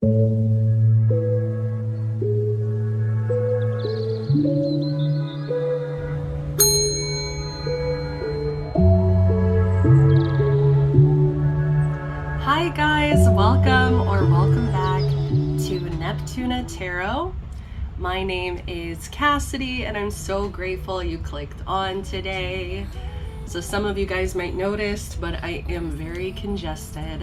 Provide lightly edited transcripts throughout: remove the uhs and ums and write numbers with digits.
Hi guys, welcome back to Neptuna Tarot. My name is Cassidy and I'm so grateful you clicked on today. So some of you guys might notice, but I am very congested.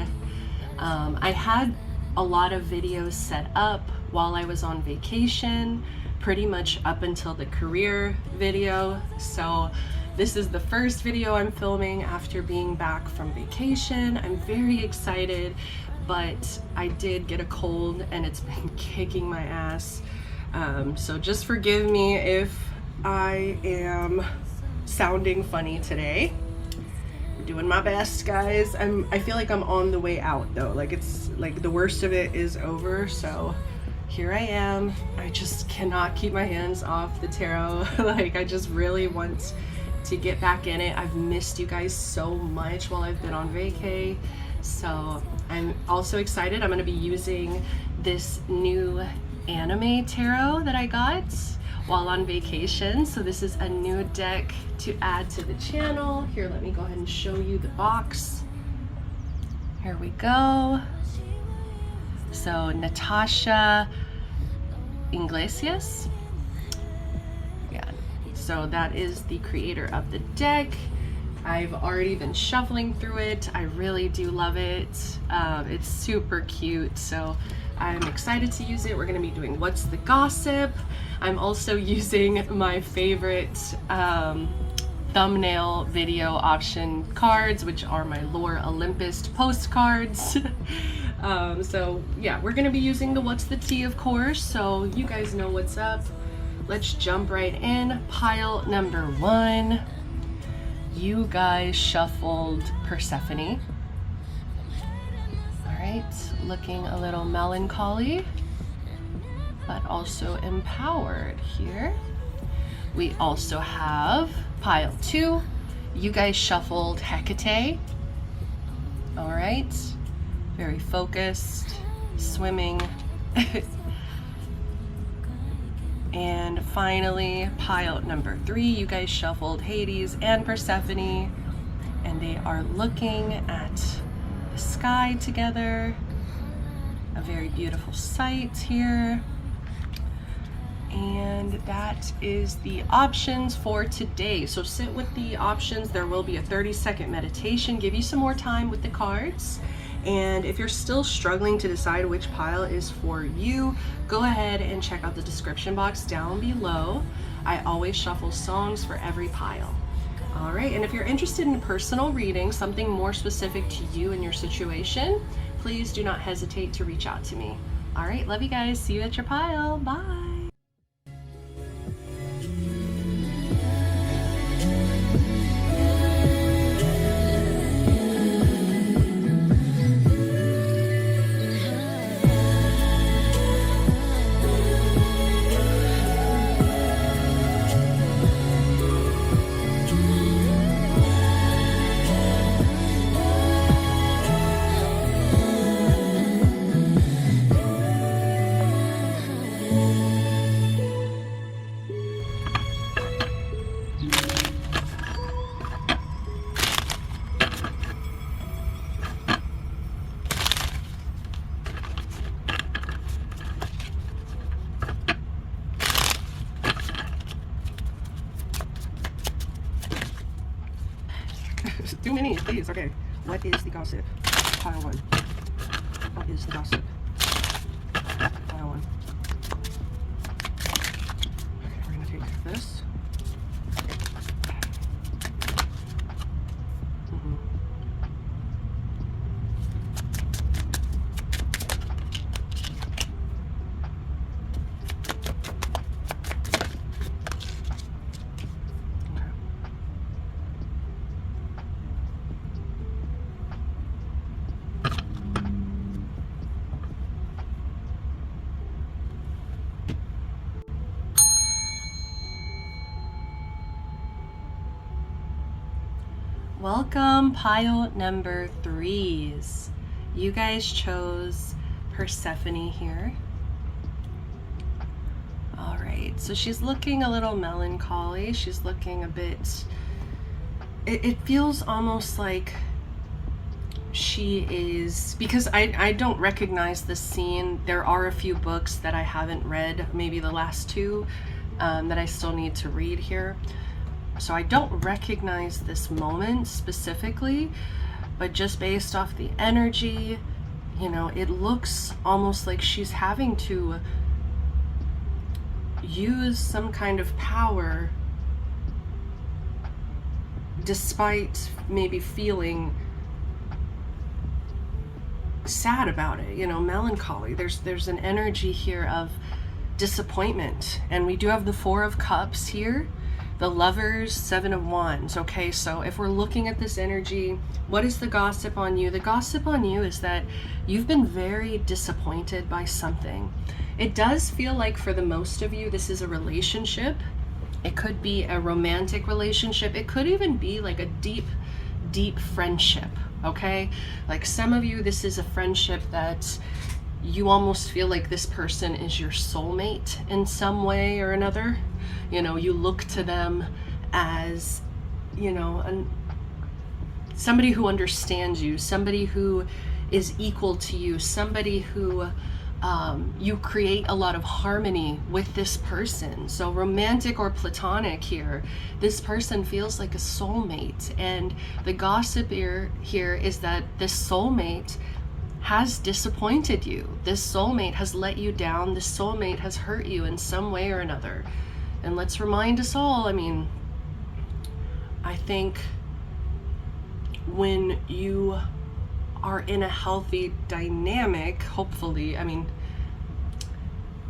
I had a lot of videos set up while I was on vacation, pretty much up until the career video. So this is the first video I'm filming after being back from vacation. I'm very excited, but I did get a cold and it's been kicking my ass. So just forgive me if I am sounding funny today. I'm doing my best, guys. I feel like I'm on the way out though. Like it's like the worst of it is over. So here I am. I just cannot keep my hands off the tarot. Like I just really want to get back in it. I've missed you guys so much while I've been on vacay. So I'm also excited. I'm gonna be using this new anime tarot that I got while on vacation. So this is a new deck to add to the channel. Here, let me go ahead and show you the box. Here we go. So Natasha Iglesias. Yeah, so that is the creator of the deck. I've already been shuffling through it. I really do love it. It's super cute. So I'm excited to use it. We're gonna be doing What's the Gossip. I'm also using my favorite thumbnail video option cards, which are my Lore Olympus postcards. So yeah, we're gonna be using the What's the Tea, of course, so you guys know what's up. Let's jump right in. Pile number 1. You guys shuffled Persephone. All right, looking a little melancholy, but also empowered here. We also have pile 2. You guys shuffled Hecate. All right, very focused, swimming. And finally, pile number 3, you guys shuffled Hades and Persephone, and they are looking at the sky together. A very beautiful sight here. And that is the options for today. So sit with the options. There will be a 30-second meditation, give you some more time with the cards. And if you're still struggling to decide which pile is for you, go ahead and check out the description box down below. I always shuffle songs for every pile. All right, and if you're interested in a personal reading, something more specific to you and your situation, please do not hesitate to reach out to me. All right, love you guys. See you at your pile. Bye. Too many, please. Okay. What is the gossip? Pile 1. What is the gossip? Pile 1. Okay, we're gonna take this. Welcome, pile number 3s. You guys chose Persephone here. All right, so she's looking a little melancholy. She's looking a bit, it feels almost like she is, because I don't recognize this scene. There are a few books that I haven't read, maybe the last two, that I still need to read here. So I don't recognize this moment specifically, but just based off the energy, you know, it looks almost like she's having to use some kind of power despite maybe feeling sad about it, you know, melancholy. There's an energy here of disappointment. And we do have the Four of Cups here, the Lovers, Seven of Wands. Okay, so if we're looking at this energy, what is the gossip on you? The gossip on you is that you've been very disappointed by something. It does feel like for the most of you, this is a relationship. It could be a romantic relationship. It could even be like a deep, deep friendship, okay? Like some of you, this is a friendship that you almost feel like this person is your soulmate in some way or another. You know, you look to them as, you know, somebody who understands you, somebody who is equal to you, somebody who you create a lot of harmony with this person. So romantic or platonic here, this person feels like a soulmate. And the gossip here is that this soulmate has disappointed you. This soulmate has let you down. This soulmate has hurt you in some way or another. And let's remind us all, I mean, I think when you are in a healthy dynamic, hopefully, I mean,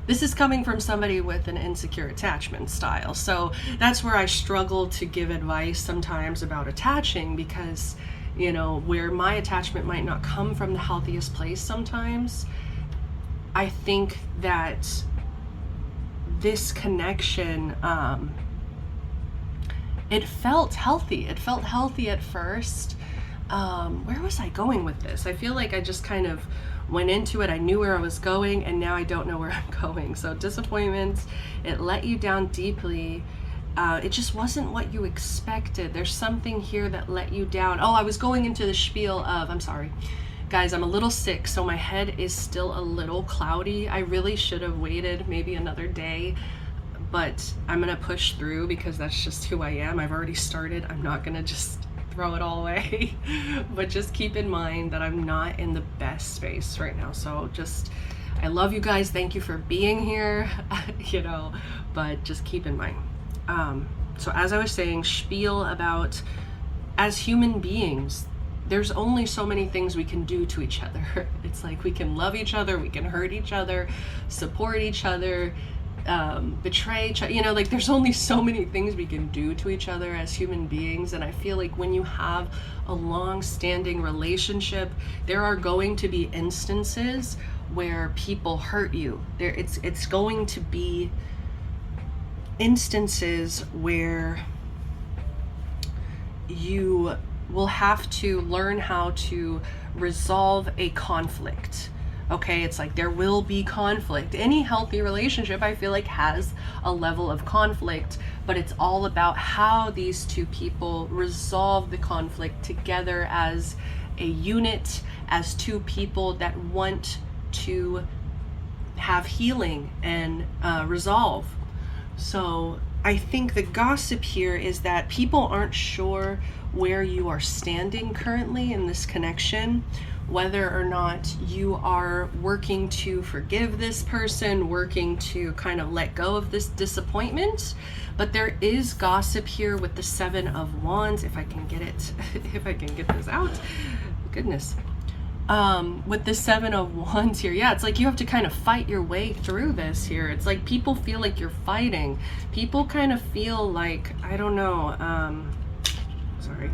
this is coming from somebody with an insecure attachment style. So that's where I struggle to give advice sometimes about attaching, because, you know, where my attachment might not come from the healthiest place sometimes, I think that this connection, it felt healthy. It felt healthy at first. Where was I going with this? I feel like I just kind of went into it. I knew where I was going, and now I don't know where I'm going. So disappointment, it let you down deeply. It just wasn't what you expected. There's something here that let you down. Oh, I was going into the spiel of, I'm sorry. Guys, I'm a little sick, so my head is still a little cloudy. I really should have waited maybe another day, but I'm gonna push through because that's just who I am. I've already started. I'm not gonna just throw it all away. But just keep in mind that I'm not in the best space right now. So just, I love you guys. Thank you for being here, you know, but just keep in mind. So as I was saying, spiel about, as human beings, there's only so many things we can do to each other. It's like we can love each other, we can hurt each other, support each other, betray each other, you know, like there's only so many things we can do to each other as human beings. And I feel like when you have a long-standing relationship, there are going to be instances where people hurt you. It's going to be instances where you will have to learn how to resolve a conflict. Okay, it's like there will be conflict. Any healthy relationship, I feel like, has a level of conflict, but it's all about how these two people resolve the conflict together as a unit, as two people that want to have healing and resolve. So I think the gossip here is that people aren't sure where you are standing currently in this connection, whether or not you are working to forgive this person, working to kind of let go of this disappointment. But there is gossip here with the Seven of Wands, if I can get it, if I can get this out, goodness. With the Seven of Wands here, yeah, it's like you have to kind of fight your way through this here. It's like people feel like you're fighting. People kind of feel like, I don't know, sorry.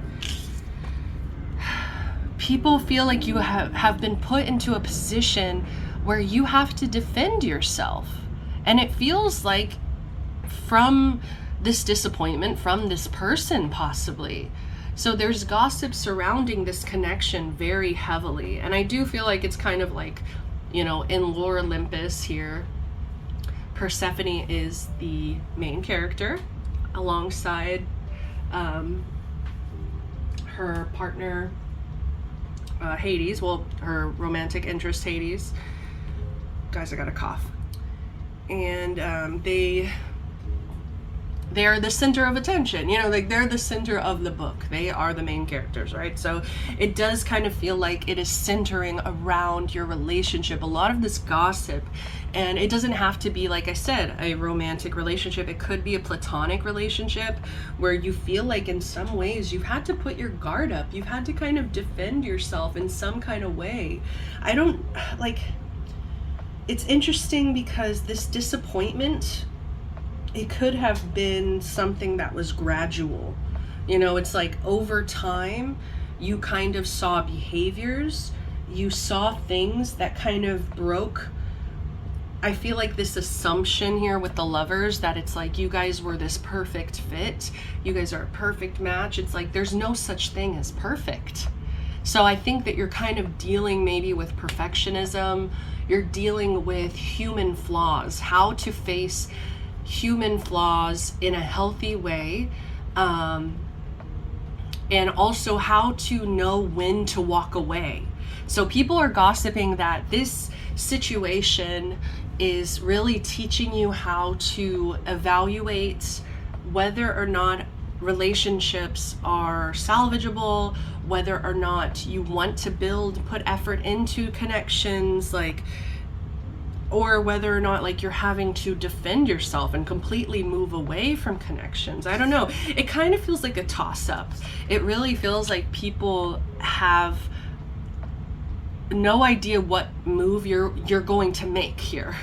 People feel like you have been put into a position where you have to defend yourself. And it feels like from this disappointment, from this person possibly. So there's gossip surrounding this connection very heavily. And I do feel like it's kind of like You know, in Lore Olympus here, Persephone is the main character alongside her partner Hades, well, her romantic interest Hades. Guys, I got a cough. And they're the center of attention, you know, like they're the center of the book. They are the main characters, right? So it does kind of feel like it is centering around your relationship, a lot of this gossip. And it doesn't have to be, like I said, a romantic relationship. It could be a platonic relationship where you feel like in some ways you've had to put your guard up. You've had to kind of defend yourself in some kind of way. I don't, like, it's interesting because this disappointment, it could have been something that was gradual. You know, it's like over time, you kind of saw behaviors, you saw things that kind of broke. I feel like this assumption here with the lovers that it's like you guys were this perfect fit, you guys are a perfect match. It's like there's no such thing as perfect. So I think that you're kind of dealing maybe with perfectionism, you're dealing with human flaws, how to face human flaws in a healthy way, and also how to know when to walk away. So people are gossiping that this situation is really teaching you how to evaluate whether or not relationships are salvageable, whether or not you want to put effort into connections, like, or whether or not like you're having to defend yourself and completely move away from connections. I don't know. It kind of feels like a toss-up. It really feels like people have no idea what move you're going to make here.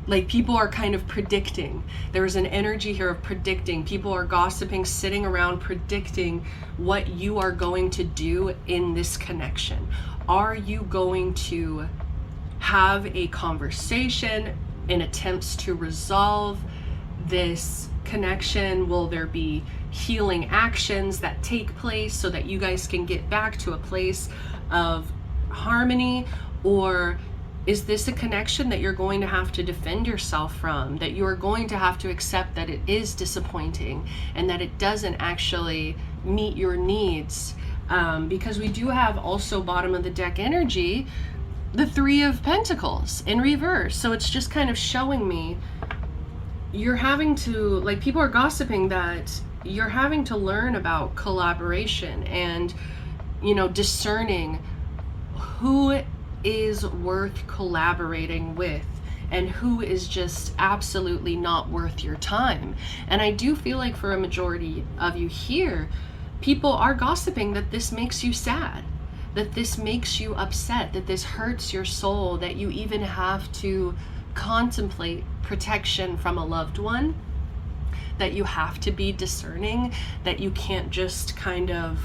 Like people are kind of predicting. There's an energy here of predicting. People are gossiping, sitting around predicting what you are going to do in this connection. Are you going to have a conversation in attempts to resolve this connection? Will there be healing actions that take place so that you guys can get back to a place of harmony? Or is this a connection that you're going to have to defend yourself from, that you're going to have to accept that it is disappointing and that it doesn't actually meet your needs? Because we do have also bottom of the deck energy, the Three of Pentacles in reverse. So it's just kind of showing me you're having to, like, people are gossiping that you're having to learn about collaboration and, you know, discerning who is worth collaborating with and who is just absolutely not worth your time. And I do feel like for a majority of you here, people are gossiping that this makes you sad, that this makes you upset, that this hurts your soul, that you even have to contemplate protection from a loved one, that you have to be discerning, that you can't just kind of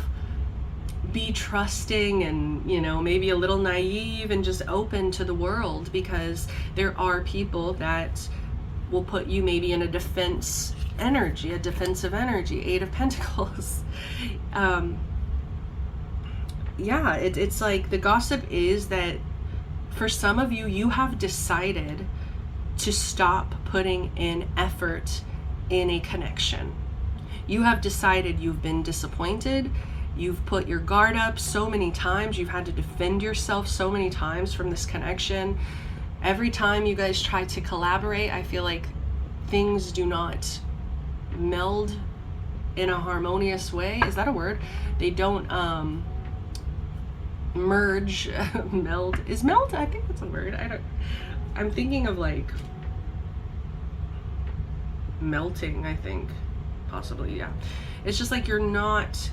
be trusting and, you know, maybe a little naive and just open to the world, because there are people that will put you maybe in a defensive energy, Eight of Pentacles. Yeah, it's like the gossip is that for some of you, you have decided to stop putting in effort in a connection. You have decided you've been disappointed. You've put your guard up so many times. You've had to defend yourself so many times from this connection. Every time you guys try to collaborate, I feel like things do not meld in a harmonious way. Is that a word? They don't merge. Meld is meld, I think that's a word. I'm thinking of like melting, I think, possibly. Yeah, it's just like you're not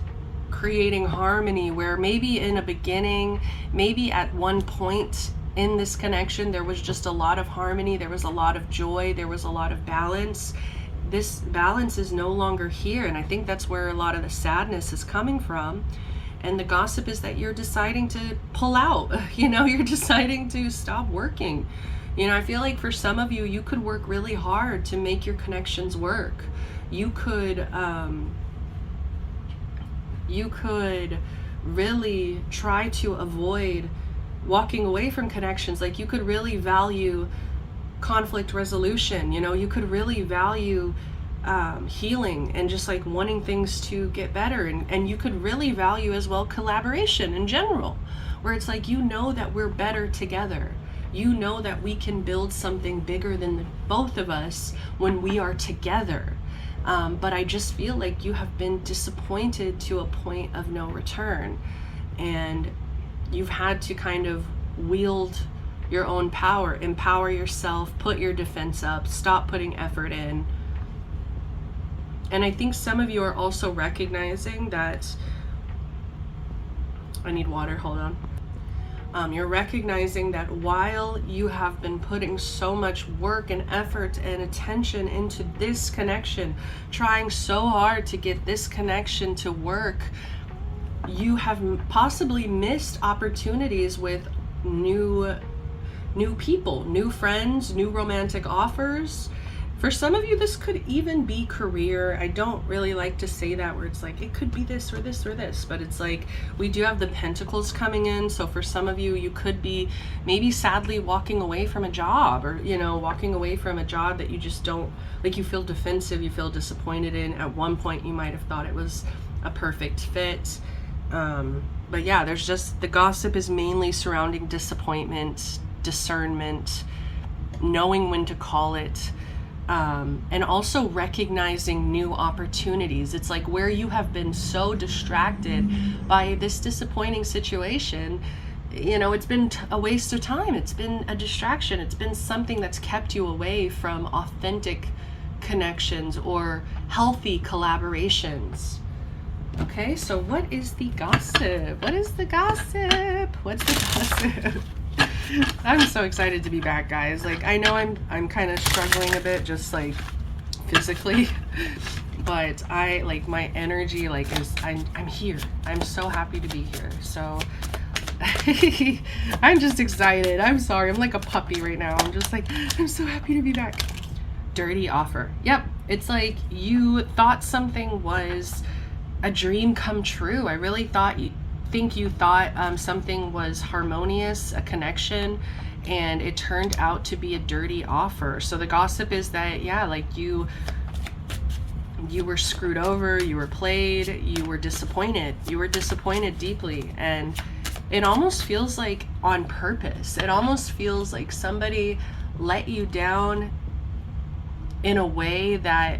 creating harmony, where maybe in a beginning, maybe at one point in this connection, there was just a lot of harmony, there was a lot of joy, there was a lot of balance. This balance is no longer here, and I think that's where a lot of the sadness is coming from. And the gossip is that you're deciding to pull out, you know, you're deciding to stop working. You know, I feel like for some of you, you could work really hard to make your connections work. You could really try to avoid walking away from connections. Like, you could really value conflict resolution, you know, you could really value healing and just like wanting things to get better, and you could really value as well collaboration in general, where it's like, you know, that we're better together. You know that we can build something bigger than both of us when we are together. But I just feel like you have been disappointed to a point of no return, and you've had to kind of wield your own power, empower yourself, put your defense up, stop putting effort in. And I think some of you are also recognizing that, I need water, hold on. You're recognizing that while you have been putting so much work and effort and attention into this connection, trying so hard to get this connection to work, you have possibly missed opportunities with new people, new friends, new romantic offers. For some of you, this could even be career. I don't really like to say that, where it's like, it could be this or this or this, but it's like, we do have the pentacles coming in. So for some of you, you could be maybe sadly walking away from a job, or, you know, walking away from a job that you just don't, like, you feel defensive, you feel disappointed in. At one point, you might have thought it was a perfect fit. But yeah, there's just, the gossip is mainly surrounding disappointment, discernment, knowing when to call it, and also recognizing new opportunities. It's like, where you have been so distracted by this disappointing situation, you know, it's been a waste of time, it's been a distraction, it's been something that's kept you away from authentic connections or healthy collaborations. Okay, so what is the gossip? What is the gossip? What's the gossip? I'm so excited to be back, guys. Like, I know I'm kind of struggling a bit, just like physically, but I like, my energy like is, I'm here. I'm so happy to be here. So I'm just excited. I'm sorry, I'm like a puppy right now. I'm just like, I'm so happy to be back. Dirty offer. Yep, it's like you thought something was a dream come true. I really thought you thought something was harmonious, a connection, and it turned out to be a dirty offer. So the gossip is that, yeah, like you were screwed over, you were played, you were disappointed deeply, and it almost feels like on purpose. It almost feels like somebody let you down in a way that,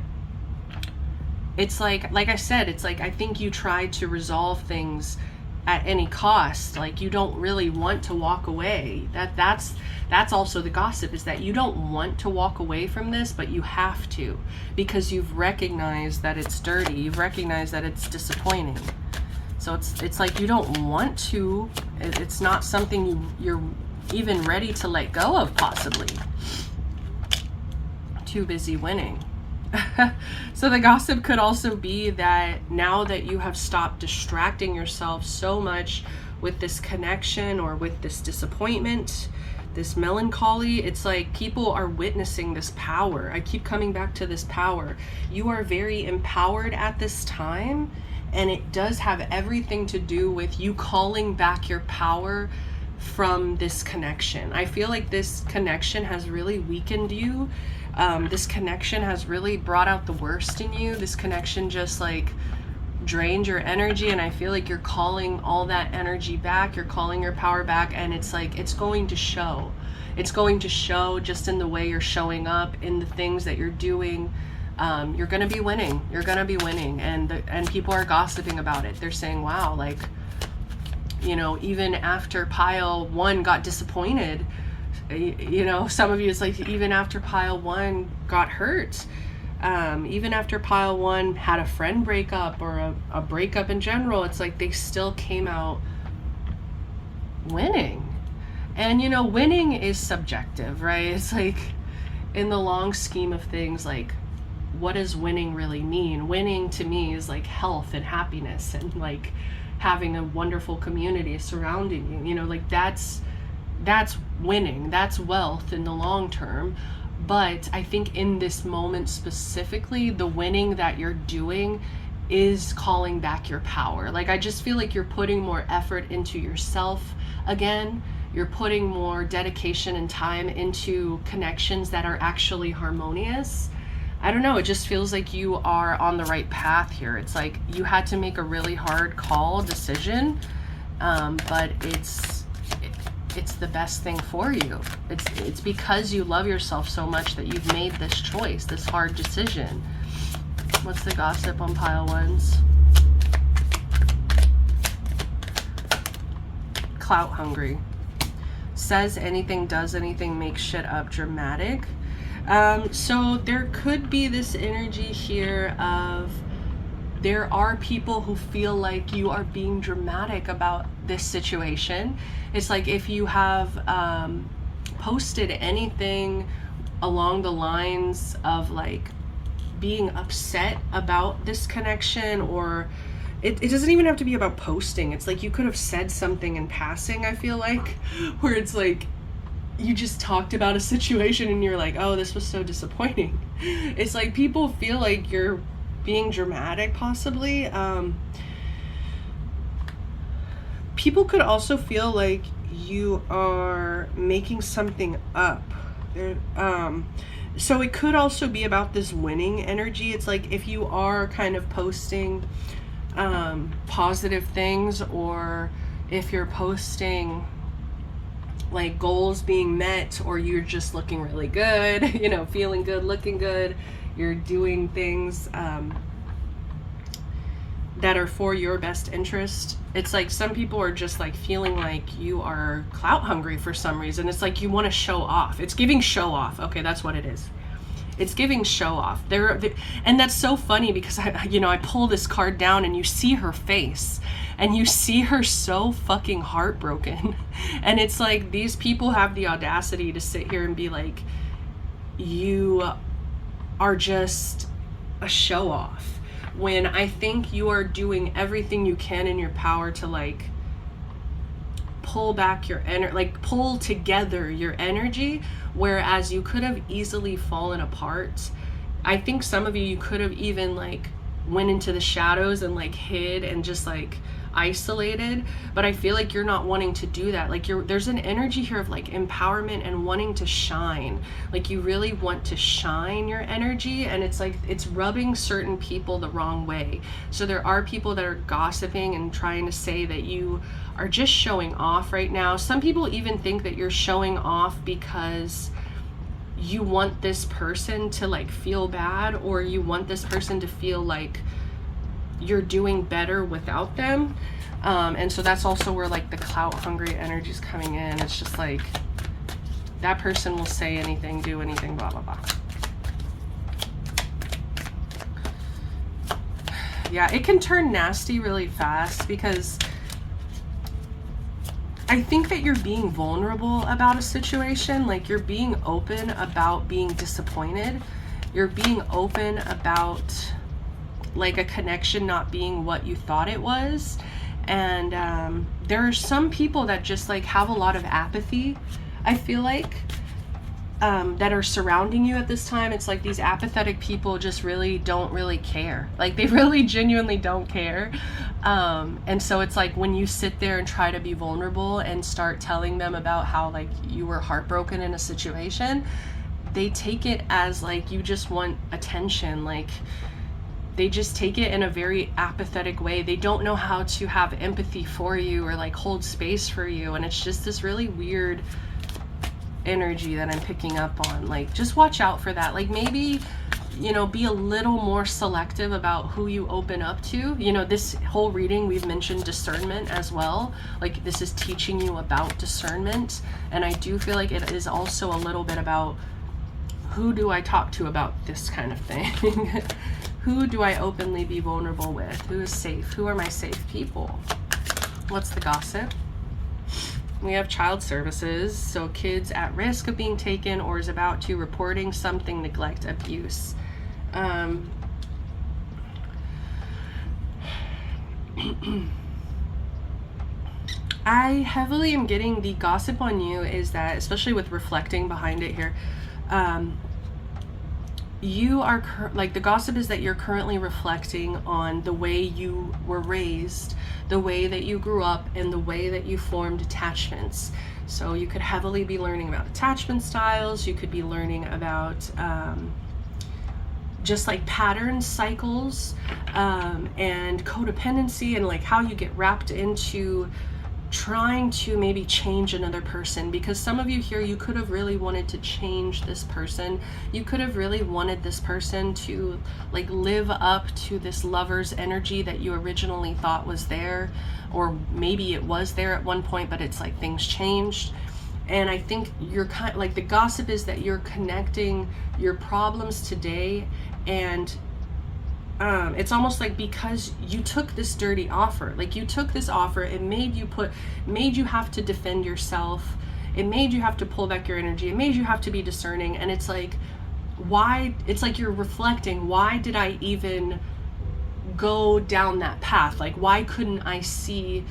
it's like I said, it's like, I think you tried to resolve things at any cost. Like, you don't really want to walk away. That's also the gossip, is that you don't want to walk away from this, but you have to, because you've recognized that it's dirty, you've recognized that it's disappointing. So it's like, you don't want to, it's not something you're even ready to let go of, possibly. Too busy winning. So the gossip could also be that now that you have stopped distracting yourself so much with this connection or with this disappointment, this melancholy, it's like people are witnessing this power. I keep coming back to this power. You are very empowered at this time, and it does have everything to do with you calling back your power from this connection. I feel like this connection has really weakened you. This connection has really brought out the worst in you. This connection just like drained your energy, and I feel like you're calling all that energy back, you're calling your power back, and it's like, it's going to show. It's going to show just in the way you're showing up, in the things that you're doing. You're gonna be winning. You're gonna be winning, and people are gossiping about it. They're saying, wow, like, you know, even after pile one got disappointed, you know, some of you, it's like, even after pile one got hurt, even after pile one had a friend breakup or a breakup in general, it's like they still came out winning. And, you know, winning is subjective, right? It's like, in the long scheme of things, like, what does winning really mean? Winning to me is like health and happiness, and like having a wonderful community surrounding you, you know, like that's winning, that's wealth in the long term. But I think in this moment specifically, the winning that you're doing is calling back your power. Like, I just feel like you're putting more effort into yourself again. you're putting more dedication and time into connections that are actually harmonious. I don't know, it just feels like you are on the right path here. It's like you had to make a really hard decision, but it's the best thing for you. It's because you love yourself so much that you've made this choice, this hard decision. What's the gossip on pile ones? Clout hungry. Says anything, does anything, makes shit up, dramatic. So there could be this energy here of there are people who feel like you are being dramatic about this situation. It's like if you have posted anything along the lines of like being upset about this connection, or it doesn't even have to be about posting. It's like you could have said something in passing, I feel like, where it's like you just talked about a situation and you're like, oh, this was so disappointing. It's like people feel like you're being dramatic, possibly. People could also feel like you are making something up. So it could also be about this winning energy. It's like if you are kind of posting positive things, or if you're posting like goals being met, or you're just looking really good, you know, feeling good, looking good, you're doing things that are for your best interest. It's like some people are just like feeling like you are clout hungry for some reason. It's like you want to show off. It's giving show off. Okay, that's what it is. It's giving show off. And that's so funny because I pull this card down and you see her face and you see her so fucking heartbroken. And it's like these people have the audacity to sit here and be like, you are just a show off, when I think you are doing everything you can in your power to like pull back your energy, like pull together your energy, whereas you could have easily fallen apart. I think some of you could have even like went into the shadows and like hid and just like isolated, but I feel like you're not wanting to do that. Like there's an energy here of like empowerment and wanting to shine. Like you really want to shine your energy, and it's like it's rubbing certain people the wrong way. So there are people that are gossiping and trying to say that you are just showing off right now. Some people even think that you're showing off because you want this person to like feel bad, or you want this person to feel like you're doing better without them. And so that's also where like the clout hungry energy is coming in. It's just like that person will say anything, do anything, blah blah blah. Yeah, it can turn nasty really fast, because I think that you're being vulnerable about a situation. Like you're being open about being disappointed. You're being open about like a connection not being what you thought it was. And there are some people that just like have a lot of apathy, I feel like, that are surrounding you at this time. It's like these apathetic people just really don't really care. Like they really genuinely don't care. And so it's like when you sit there and try to be vulnerable and start telling them about how like you were heartbroken in a situation, they take it as like you just want attention. Like they just take it in a very apathetic way. They don't know how to have empathy for you or like hold space for you. And it's just this really weird energy that I'm picking up on. Like just watch out for that. Like maybe, you know, be a little more selective about who you open up to. You know, this whole reading we've mentioned discernment as well. Like this is teaching you about discernment. And I do feel like it is also a little bit about who do I talk to about this kind of thing? Who do I openly be vulnerable with? Who is safe? Who are my safe people? What's the gossip? We have child services, so kids at risk of being taken or is about to, reporting something, neglect, abuse. I heavily am getting the gossip on you is that, especially with reflecting behind it here, you are like the gossip is that you're currently reflecting on the way you were raised, the way that you grew up, and the way that you formed attachments So you could heavily be learning about attachment styles. You could be learning about just like pattern cycles, and codependency, and like how you get wrapped into trying to maybe change another person. Because some of you here, you could have really wanted to change this person. You could have really wanted this person to like live up to this lover's energy that you originally thought was there, or maybe it was there at one point, but it's like things changed. And I think you're kind of like, the gossip is that you're connecting your problems today, and it's almost like because you took this dirty offer, like you took this offer, it made you have to defend yourself, it made you have to pull back your energy, it made you have to be discerning. And it's like, why? It's like you're reflecting, why did I even go down that path? Like, why couldn't I see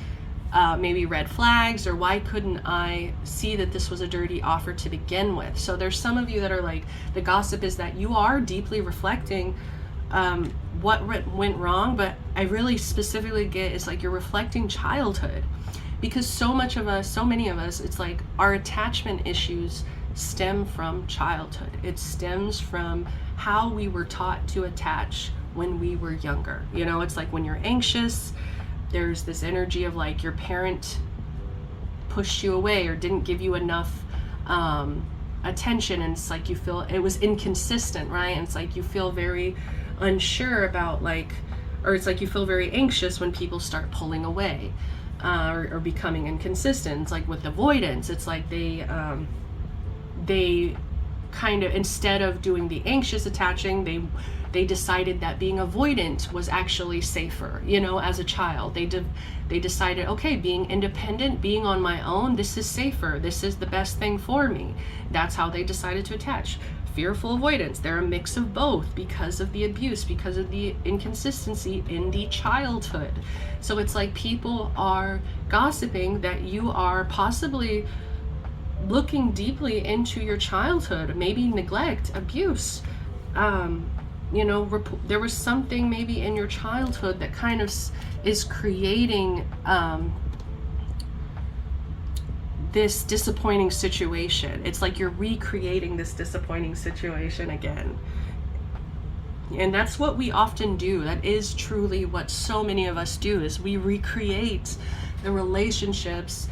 maybe red flags, or why couldn't I see that this was a dirty offer to begin with? So there's some of you that are like, the gossip is that you are deeply reflecting what went wrong, but I really specifically get is like you're reflecting childhood, because so many of us, it's like our attachment issues stem from childhood. It stems from how we were taught to attach when we were younger. You know, it's like when you're anxious, there's this energy of like your parent pushed you away or didn't give you enough attention, and it's like you feel it was inconsistent, right? And it's like you feel very unsure about like, or it's like you feel very anxious when people start pulling away or becoming inconsistent. It's like with avoidance, it's like they kind of, instead of doing the anxious attaching, they decided that being avoidant was actually safer. You know, as a child, they decided, okay, being independent, being on my own, this is safer, this is the best thing for me. That's how they decided to attach. Fearful avoidance, they're a mix of both because of the abuse, because of the inconsistency in the childhood. So it's like people are gossiping that you are possibly looking deeply into your childhood, maybe neglect, abuse. You know, there was something maybe in your childhood that kind of is creating this disappointing situation. It's like you're recreating this disappointing situation again. And that's what we often do. That is truly what so many of us do, is we recreate the relationships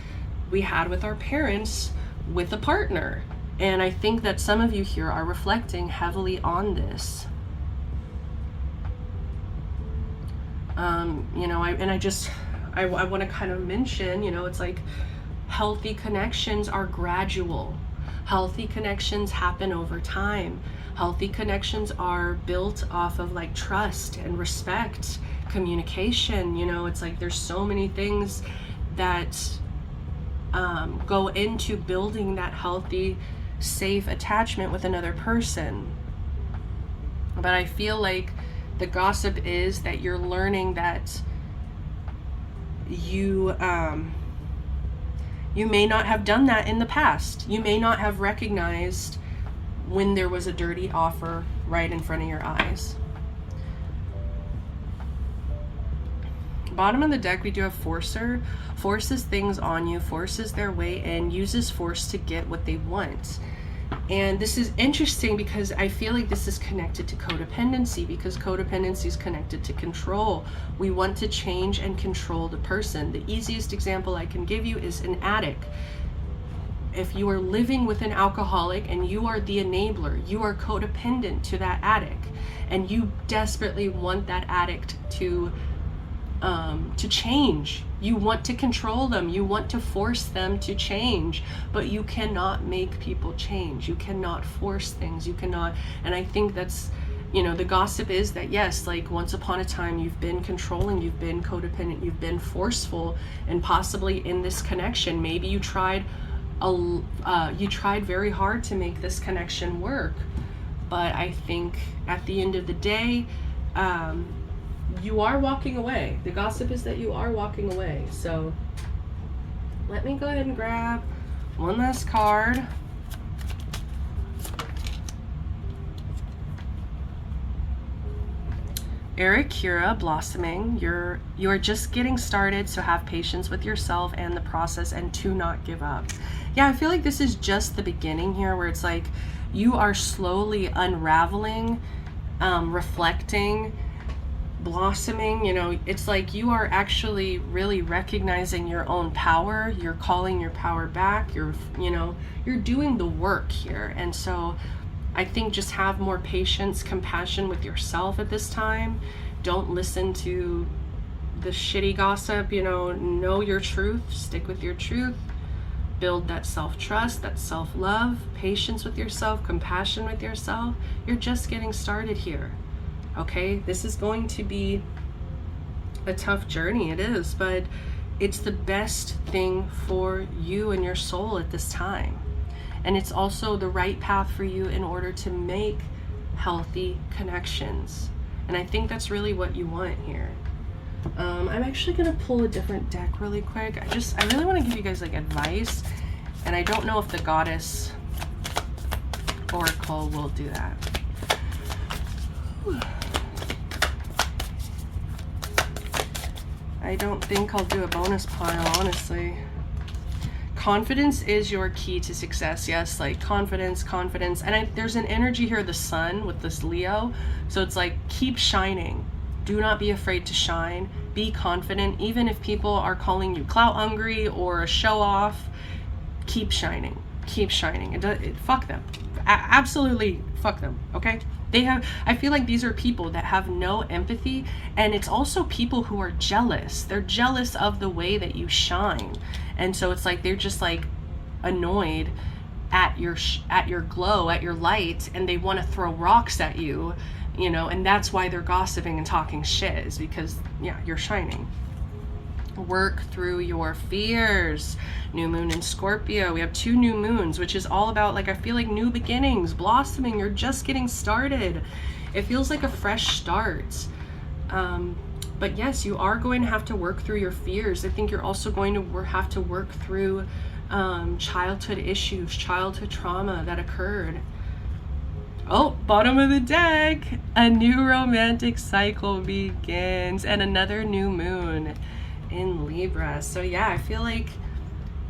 we had with our parents with a partner. And I think that some of you here are reflecting heavily on this. You know, I want to kind of mention, you know, it's like healthy connections are gradual. Healthy connections happen over time. Healthy connections are built off of like trust and respect, communication. You know, it's like there's so many things that go into building that healthy, safe attachment with another person. But I feel like the gossip is that you're learning that you may not have done that in the past. You may not have recognized when there was a dirty offer right in front of your eyes. Bottom of the deck, we do have Forcer. Forces things on you, forces their way in, uses force to get what they want. And this is interesting because I feel like this is connected to codependency, because codependency is connected to control. We want to change and control the person. The easiest example I can give you is an addict. If you are living with an alcoholic and you are the enabler, you are codependent to that addict, and you desperately want that addict to change. You want to control them. You want to force them to change, but you cannot make people change. You cannot force things. You cannot. And I think that's, you know, the gossip is that, yes, like once upon a time you've been controlling, you've been codependent, you've been forceful, and possibly in this connection, maybe you tried very hard to make this connection work. But I think at the end of the day, you are walking away. The gossip is that you are walking away. So let me go ahead and grab one last card. Eric Kira, blossoming. You are just getting started, so have patience with yourself and the process, and to not give up. yeah, I feel like this is just the beginning here, where it's like you are slowly unraveling, reflecting, blossoming. You know, it's like you are actually really recognizing your own power. You're calling your power back. You're doing the work here. And so I think just have more patience, compassion with yourself at this time. Don't listen to the shitty gossip. Know your truth, stick with your truth, build that self-trust, that self-love, patience with yourself, compassion with yourself. You're just getting started here. Okay, this is going to be a tough journey. It is, but it's the best thing for you and your soul at this time. And it's also the right path for you in order to make healthy connections. And I think that's really what you want here. I'm actually gonna pull a different deck really quick. I really want to give you guys like advice, and I don't know if the Goddess Oracle will do that. Whew. I don't think I'll do a bonus pile, honestly. Confidence is your key to success. Yes, like confidence. And there's an energy here, the sun with this Leo. So it's like, keep shining. Do not be afraid to shine. Be confident. Even if people are calling you clout hungry or a show off, keep shining. Keep shining. Fuck them. Absolutely fuck them, okay? I feel like these are people that have no empathy, and it's also people who are jealous. They're jealous of the way that you shine. And so it's like they're just like annoyed at your glow, at your light, and they want to throw rocks at you. And that's why they're gossiping and talking shit, is because, yeah, you're shining. Work through your fears. New moon in Scorpio. We have 2 new moons, which is all about, like, I feel like new beginnings, blossoming. You're just getting started. It feels like a fresh start. But yes, you are going to have to work through your fears. I think you're also going to have to work through childhood issues, childhood trauma that occurred. Oh, bottom of the deck, a new romantic cycle begins, and another new moon in Libra. So yeah, I feel like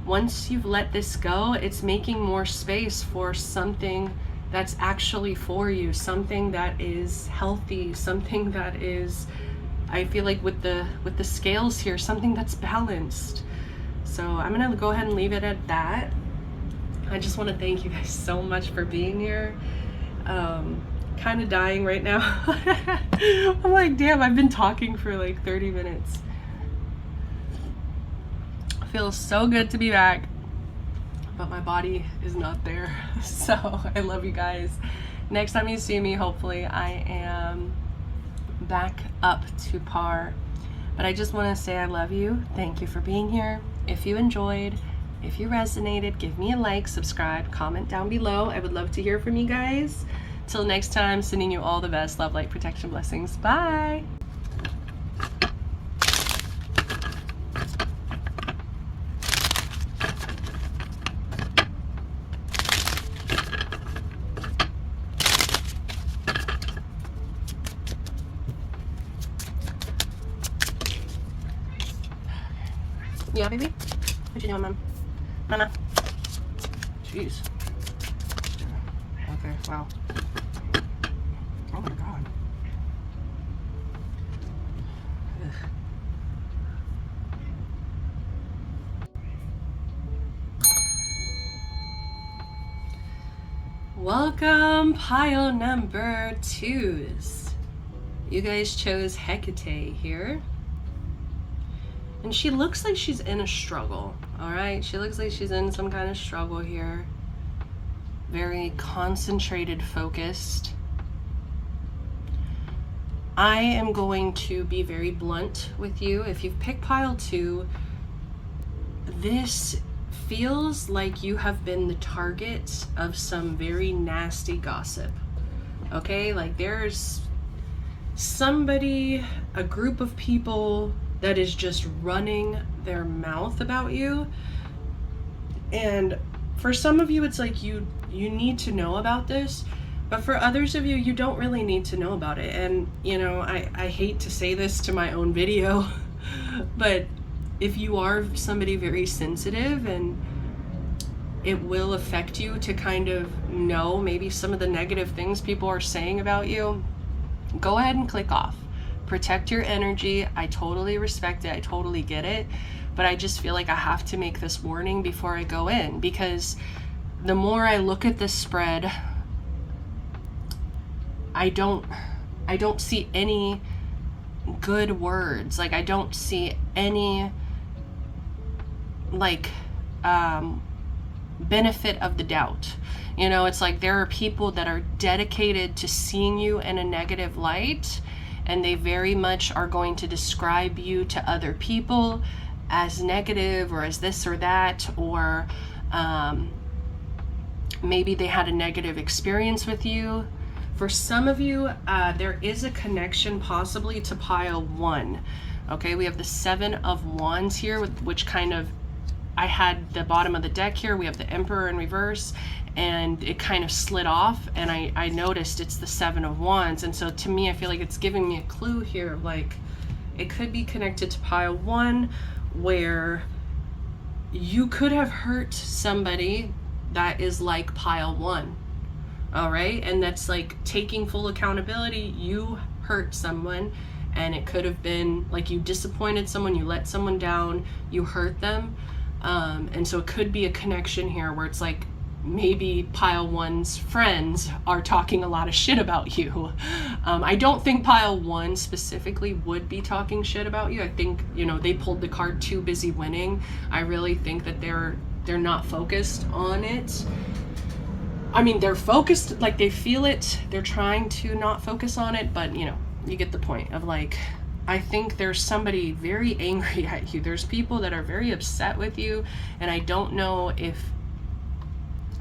once you've let this go, it's making more space for something that's actually for you, something that is healthy, something that is, I feel like with the scales here, something that's balanced. So I'm gonna go ahead and leave it at that. I just want to thank you guys so much for being here. Kind of dying right now. I'm like, damn, I've been talking for like 30 minutes. Feels so good to be back, but my body is not there. So I love you guys. Next time you see me, hopefully I am back up to par. But I just want to say I love you. Thank you for being here. If you enjoyed, if you resonated, give me a like, subscribe, comment down below. I would love to hear from you guys. Till next time, sending you all the best love, light, protection, blessings. Bye. Yeah, baby? What you doing, Mom? Mama? Jeez. Okay, wow. Oh my God. Ugh. Welcome, pile number 2s. You guys chose Hecate here. And she looks like she's in a struggle, all right? She looks like she's in some kind of struggle here. Very concentrated, focused. I am going to be very blunt with you. If you've picked pile 2, this feels like you have been the target of some very nasty gossip, okay? Like there's somebody, a group of people that is just running their mouth about you. And for some of you, it's like you need to know about this, but for others of you, you don't really need to know about it. And I hate to say this to my own video, but if you are somebody very sensitive and it will affect you to kind of know maybe some of the negative things people are saying about you, go ahead and click off. Protect your energy. I totally respect it. I totally get it. But I just feel like I have to make this warning before I go in, because the more I look at this spread, I don't see any good words. Like, I don't see any like benefit of the doubt. You know, it's like there are people that are dedicated to seeing you in a negative light, and they very much are going to describe you to other people as negative or as this or that, or maybe they had a negative experience with you. For some of you, there is a connection possibly to pile 1. Okay, we have the 7 of Wands here, which kind of, I had the bottom of the deck here. We have the Emperor in reverse, and it kind of slid off, and I noticed it's the 7 of Wands. And so to me, I feel like it's giving me a clue here, like it could be connected to pile 1, where you could have hurt somebody that is like pile 1. All right, and that's like taking full accountability. You hurt someone, and it could have been like you disappointed someone, you let someone down, you hurt them. And so it could be a connection here where it's like maybe pile 1's friends are talking a lot of shit about you. I don't think pile 1 specifically would be talking shit about you. I think, you know, they pulled the card too busy winning. I really think that they're not focused on it. I mean, they're focused, like they feel it. They're trying to not focus on it, but you know, you get the point of like, I think there's somebody very angry at you. There's people that are very upset with you, and I don't know if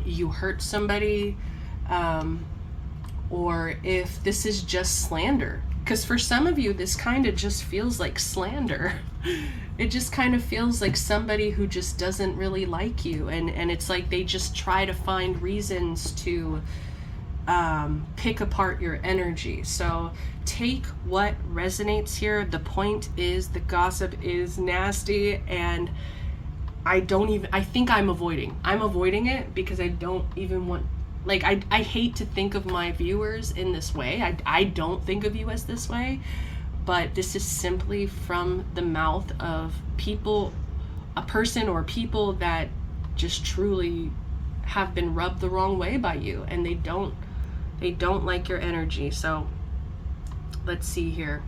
you hurt somebody or if this is just slander. Because for some of you, this kind of just feels like slander. It just kind of feels like somebody who just doesn't really like you, and it's like they just try to find reasons to pick apart your energy. So take what resonates here. The point is, the gossip is nasty, and I think I'm avoiding it because I don't even want, like, I hate to think of my viewers in this way. I don't think of you as this way, but this is simply from the mouth of people, a person or people that just truly have been rubbed the wrong way by you, and they don't like your energy. So let's see here.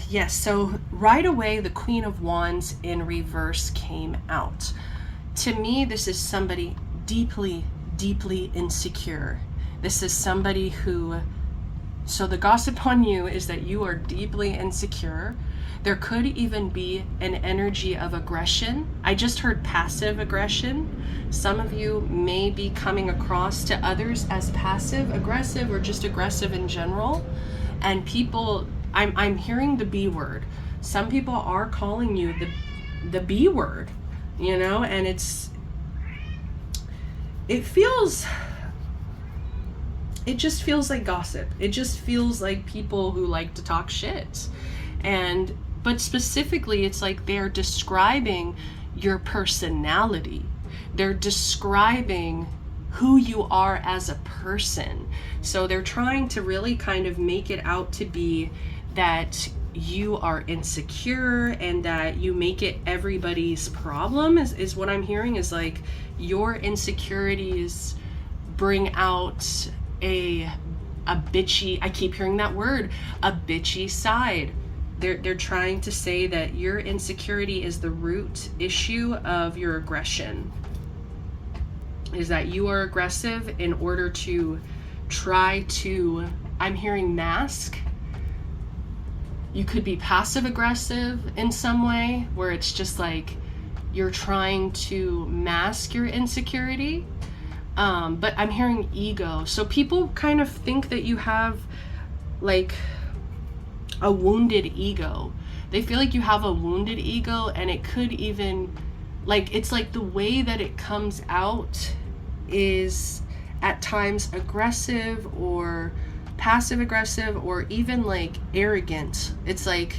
Yes, so right away the Queen of Wands in reverse came out. To me, this is somebody deeply, deeply insecure. This is somebody who, so the gossip on you is that you are deeply insecure. There could even be an energy of aggression. I just heard passive aggression. Some of you may be coming across to others as passive aggressive or just aggressive in general. And people, I'm hearing the B word. Some people are calling you the B word, you know, and it just feels like gossip. It just feels like people who like to talk shit. But specifically, it's like they're describing your personality. They're describing who you are as a person. So they're trying to really kind of make it out to be that you are insecure and that you make it everybody's problem is what I'm hearing, is like your insecurities bring out a bitchy, I keep hearing that word, a bitchy side. They're trying to say that your insecurity is the root issue of your aggression. Is that you are aggressive in order to try to, I'm hearing mask. You could be passive aggressive in some way where it's just like you're trying to mask your insecurity. But I'm hearing ego. So people kind of think that you have like a wounded ego. They feel like you have a wounded ego, and it could even, like, it's like the way that it comes out is at times aggressive or passive aggressive or even like arrogant. It's like,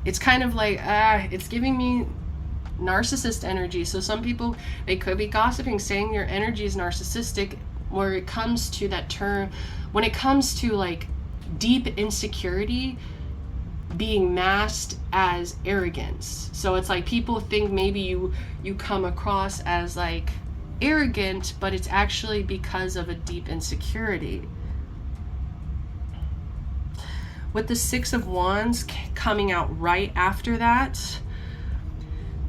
it's kind of like, it's giving me narcissist energy. So some people, they could be gossiping, saying your energy is narcissistic, where it comes to that term, when it comes to like deep insecurity being masked as arrogance. So it's like people think maybe you come across as like arrogant, but it's actually because of a deep insecurity. With the Six of Wands coming out right after that,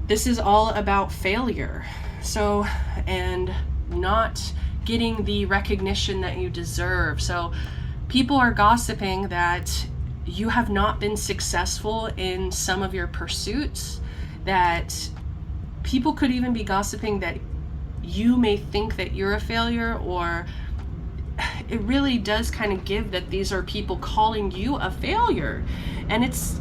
this is all about failure. So, and not getting the recognition that you deserve. So people are gossiping that you have not been successful in some of your pursuits, that people could even be gossiping that you may think that you're a failure, or it really does kind of give that these are people calling you a failure. And it's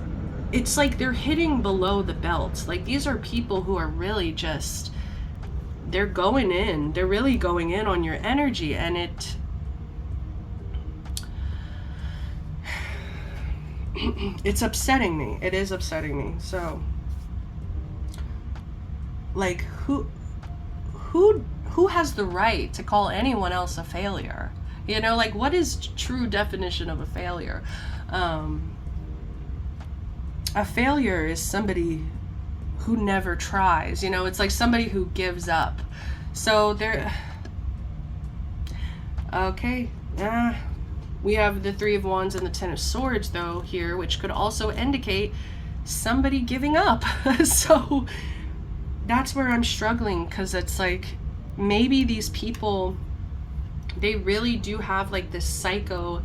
like they're hitting below the belt. Like these are people who are really just, they're really going in on your energy, and it's upsetting me. It is upsetting me. So like who has the right to call anyone else a failure? You know, like what is true definition of a failure? A failure is somebody who never tries. You know, it's like somebody who gives up. So there, okay, we have the Three of Wands and the Ten of Swords though here, which could also indicate somebody giving up. So that's where I'm struggling, because it's like maybe these people, they really do have like this psycho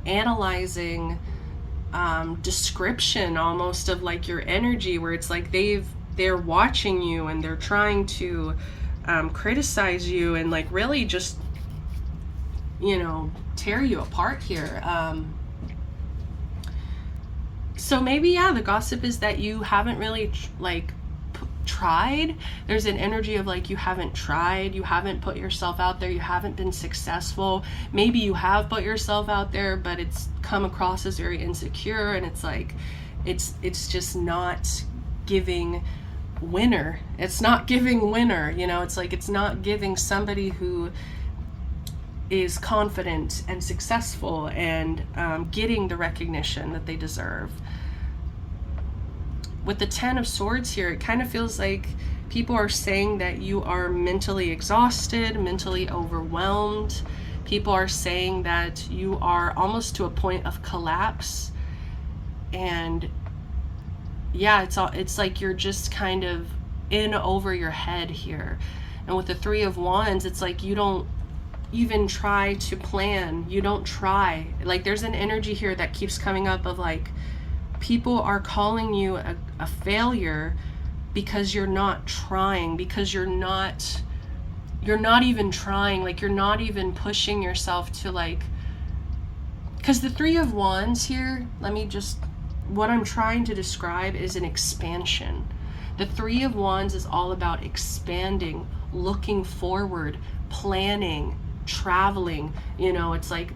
analyzing description almost of like your energy, where it's like they're watching you and they're trying to criticize you and like really just, you know, tear you apart here. So maybe, yeah, the gossip is that you haven't really tried. There's an energy of like you haven't tried, you haven't put yourself out there, you haven't been successful. Maybe you have put yourself out there, but it's come across as very insecure, and it's like it's just not giving winner. It's not giving winner, you know, it's like it's not giving somebody who is confident and successful and getting the recognition that they deserve. With the Ten of Swords here, it kind of feels like people are saying that you are mentally exhausted, mentally overwhelmed. People are saying that you are almost to a point of collapse. And yeah, it's like you're just kind of in over your head here. And with the Three of Wands, it's like you don't even try to plan. You don't try. Like there's an energy here that keeps coming up of like, people are calling you a failure because you're not trying, because you're not even trying, like you're not even pushing yourself to like, because the Three of Wands here, what I'm trying to describe is an expansion. The Three of Wands is all about expanding, looking forward, planning, traveling. You know, it's like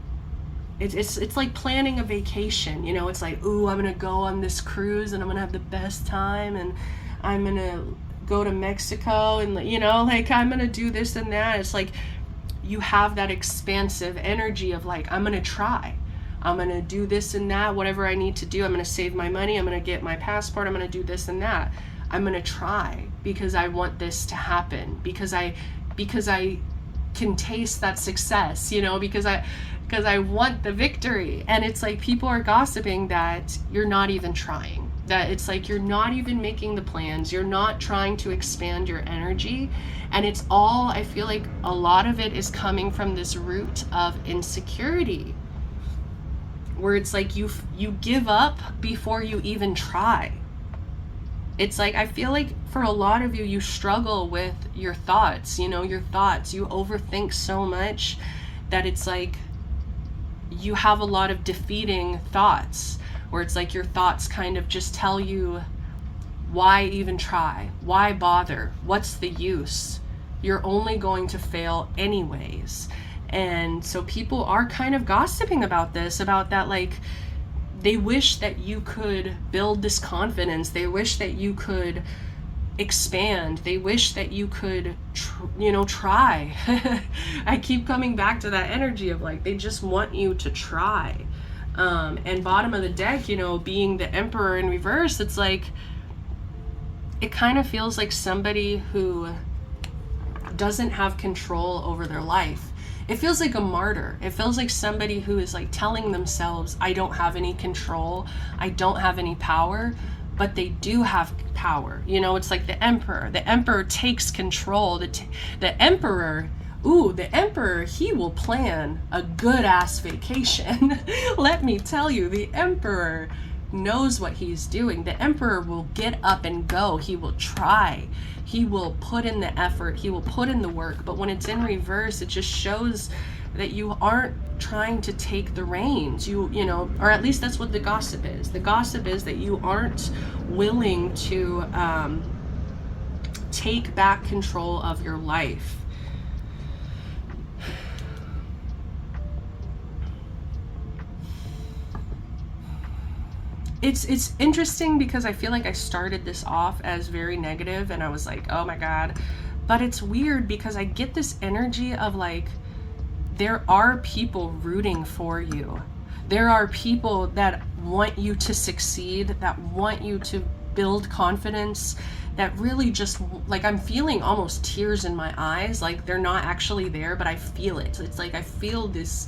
it's like planning a vacation. You know, it's like, ooh, I'm gonna go on this cruise and I'm gonna have the best time, and I'm gonna go to Mexico, and you know, like I'm gonna do this and that. It's like you have that expansive energy of like, I'm gonna try, I'm gonna do this and that, whatever I need to do. I'm gonna save my money, I'm gonna get my passport, I'm gonna do this and that. I'm gonna try because I want this to happen, because I can taste that success, you know, because I want the victory. And it's like people are gossiping that you're not even trying, that it's like you're not even making the plans, you're not trying to expand your energy. And it's all, I feel like a lot of it is coming from this root of insecurity, where it's like you give up before you even try. It's like, I feel like for a lot of you struggle with your thoughts, you know, your thoughts. You overthink so much that it's like you have a lot of defeating thoughts, where it's like your thoughts kind of just tell you, why even try? Why bother? What's the use? You're only going to fail anyways. And so people are kind of gossiping about this, about that, like, they wish that you could build this confidence. They wish that you could expand. They wish that you could, try. I keep coming back to that energy of like, they just want you to try. And bottom of the deck, being the Emperor in reverse, it's like, it kind of feels like somebody who doesn't have control over their life. It feels like a martyr. It feels like somebody who is like telling themselves, I don't have any control, I don't have any power, but they do have power. It's like the Emperor. The Emperor takes control. The Emperor, he will plan a good ass vacation. Let me tell you, the Emperor knows what he's doing. The Emperor will get up and go. He will try. He will put in the effort. He will put in the work. But when it's in reverse, it just shows that you aren't trying to take the reins. Or at least that's what the gossip is. The gossip is that you aren't willing to take back control of your life. It's interesting because I feel like I started this off as very negative and I was like, oh my God. But it's weird because I get this energy of like, there are people rooting for you. There are people that want you to succeed, that want you to build confidence, that really just, like, I'm feeling almost tears in my eyes. Like they're not actually there, but I feel it. It's like I feel this.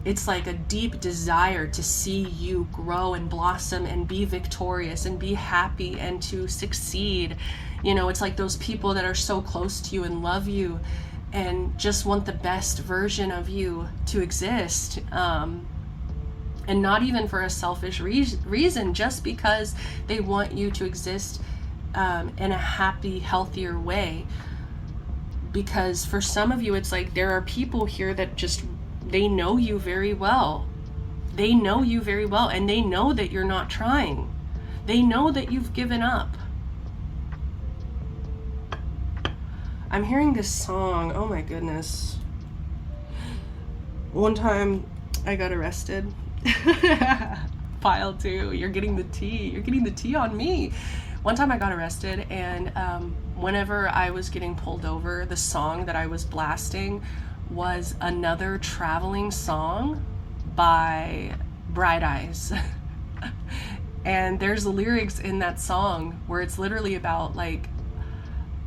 It's like a deep desire to see you grow and blossom and be victorious and be happy and to succeed. It's like those people that are so close to you and love you and just want the best version of you to exist. And not even for a selfish reason, just because they want you to exist in a happy, healthier way. Because for some of you, it's like there are people here that just, they know you very well. They know you very well, and they know that you're not trying. They know that you've given up. I'm hearing this song. Oh my goodness. One time I got arrested. Pile 2, you're getting the tea. You're getting the tea on me. One time I got arrested, and whenever I was getting pulled over, the song that I was blasting was another traveling song by Bright Eyes. And there's lyrics in that song where it's literally about like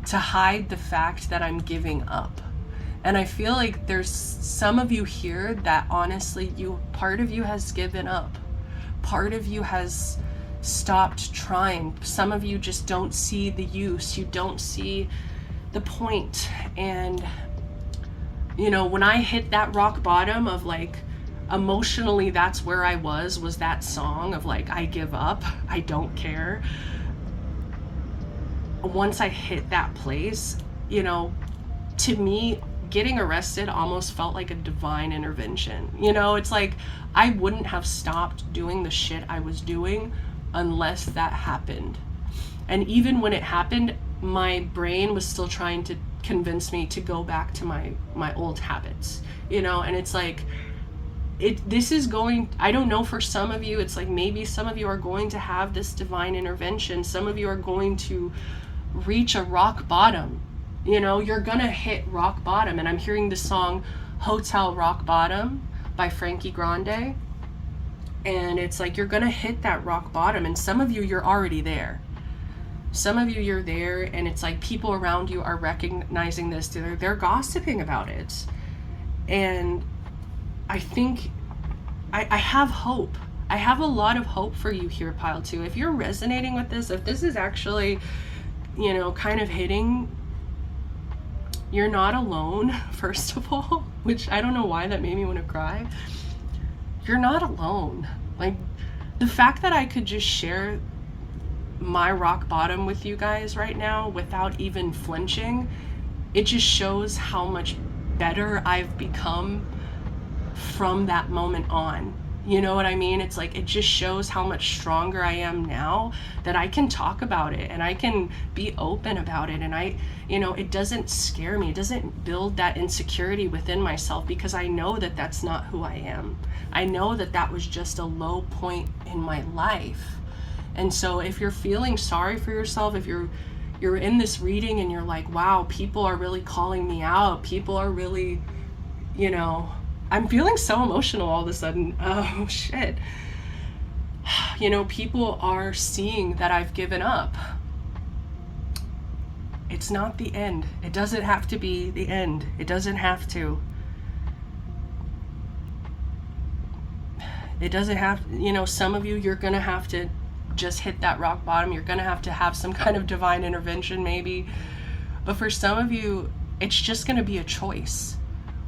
to hide the fact that I'm giving up. And I feel like there's some of you here that honestly, part of you has given up. Part of you has stopped trying. Some of you just don't see the use. You don't see the point. And when I hit that rock bottom of like, emotionally, that's where I was that song of like, I give up, I don't care. Once I hit that place, to me, getting arrested almost felt like a divine intervention. It's like, I wouldn't have stopped doing the shit I was doing unless that happened. And even when it happened, my brain was still trying to convince me to go back to my old habits, and it's like, this is going, I don't know, for some of you, it's like maybe some of you are going to have this divine intervention. Some of you are going to reach a rock bottom. You're gonna hit rock bottom. And I'm hearing the song Hotel Rock Bottom by Frankie Grande. And it's like, you're gonna hit that rock bottom. And some of you, you're already there. Some of you, you're there, and it's like people around you are recognizing this. They're gossiping about it. And I think I have hope. I have a lot of hope for you here, Pile 2. If you're resonating with this, if this is actually, kind of hitting, you're not alone, first of all, which I don't know why that made me want to cry. You're not alone. Like, the fact that I could just share my rock bottom with you guys right now without even flinching, it just shows how much better I've become from that moment on. You know what I mean? It's like, it just shows how much stronger I am now that I can talk about it and I can be open about it. And it doesn't scare me. It doesn't build that insecurity within myself, because I know that that's not who I am. I know that that was just a low point in my life. And so if you're feeling sorry for yourself, if you're you're in this reading and you're like, wow, people are really calling me out. People are really, you know, I'm feeling so emotional all of a sudden. Oh shit. You know, people are seeing that I've given up. It's not the end. It doesn't have to be the end. It doesn't have to. It doesn't have, you know, some of you, you're going to have to just hit that rock bottom. You're going to have some kind of divine intervention maybe. But for some of you, it's just going to be a choice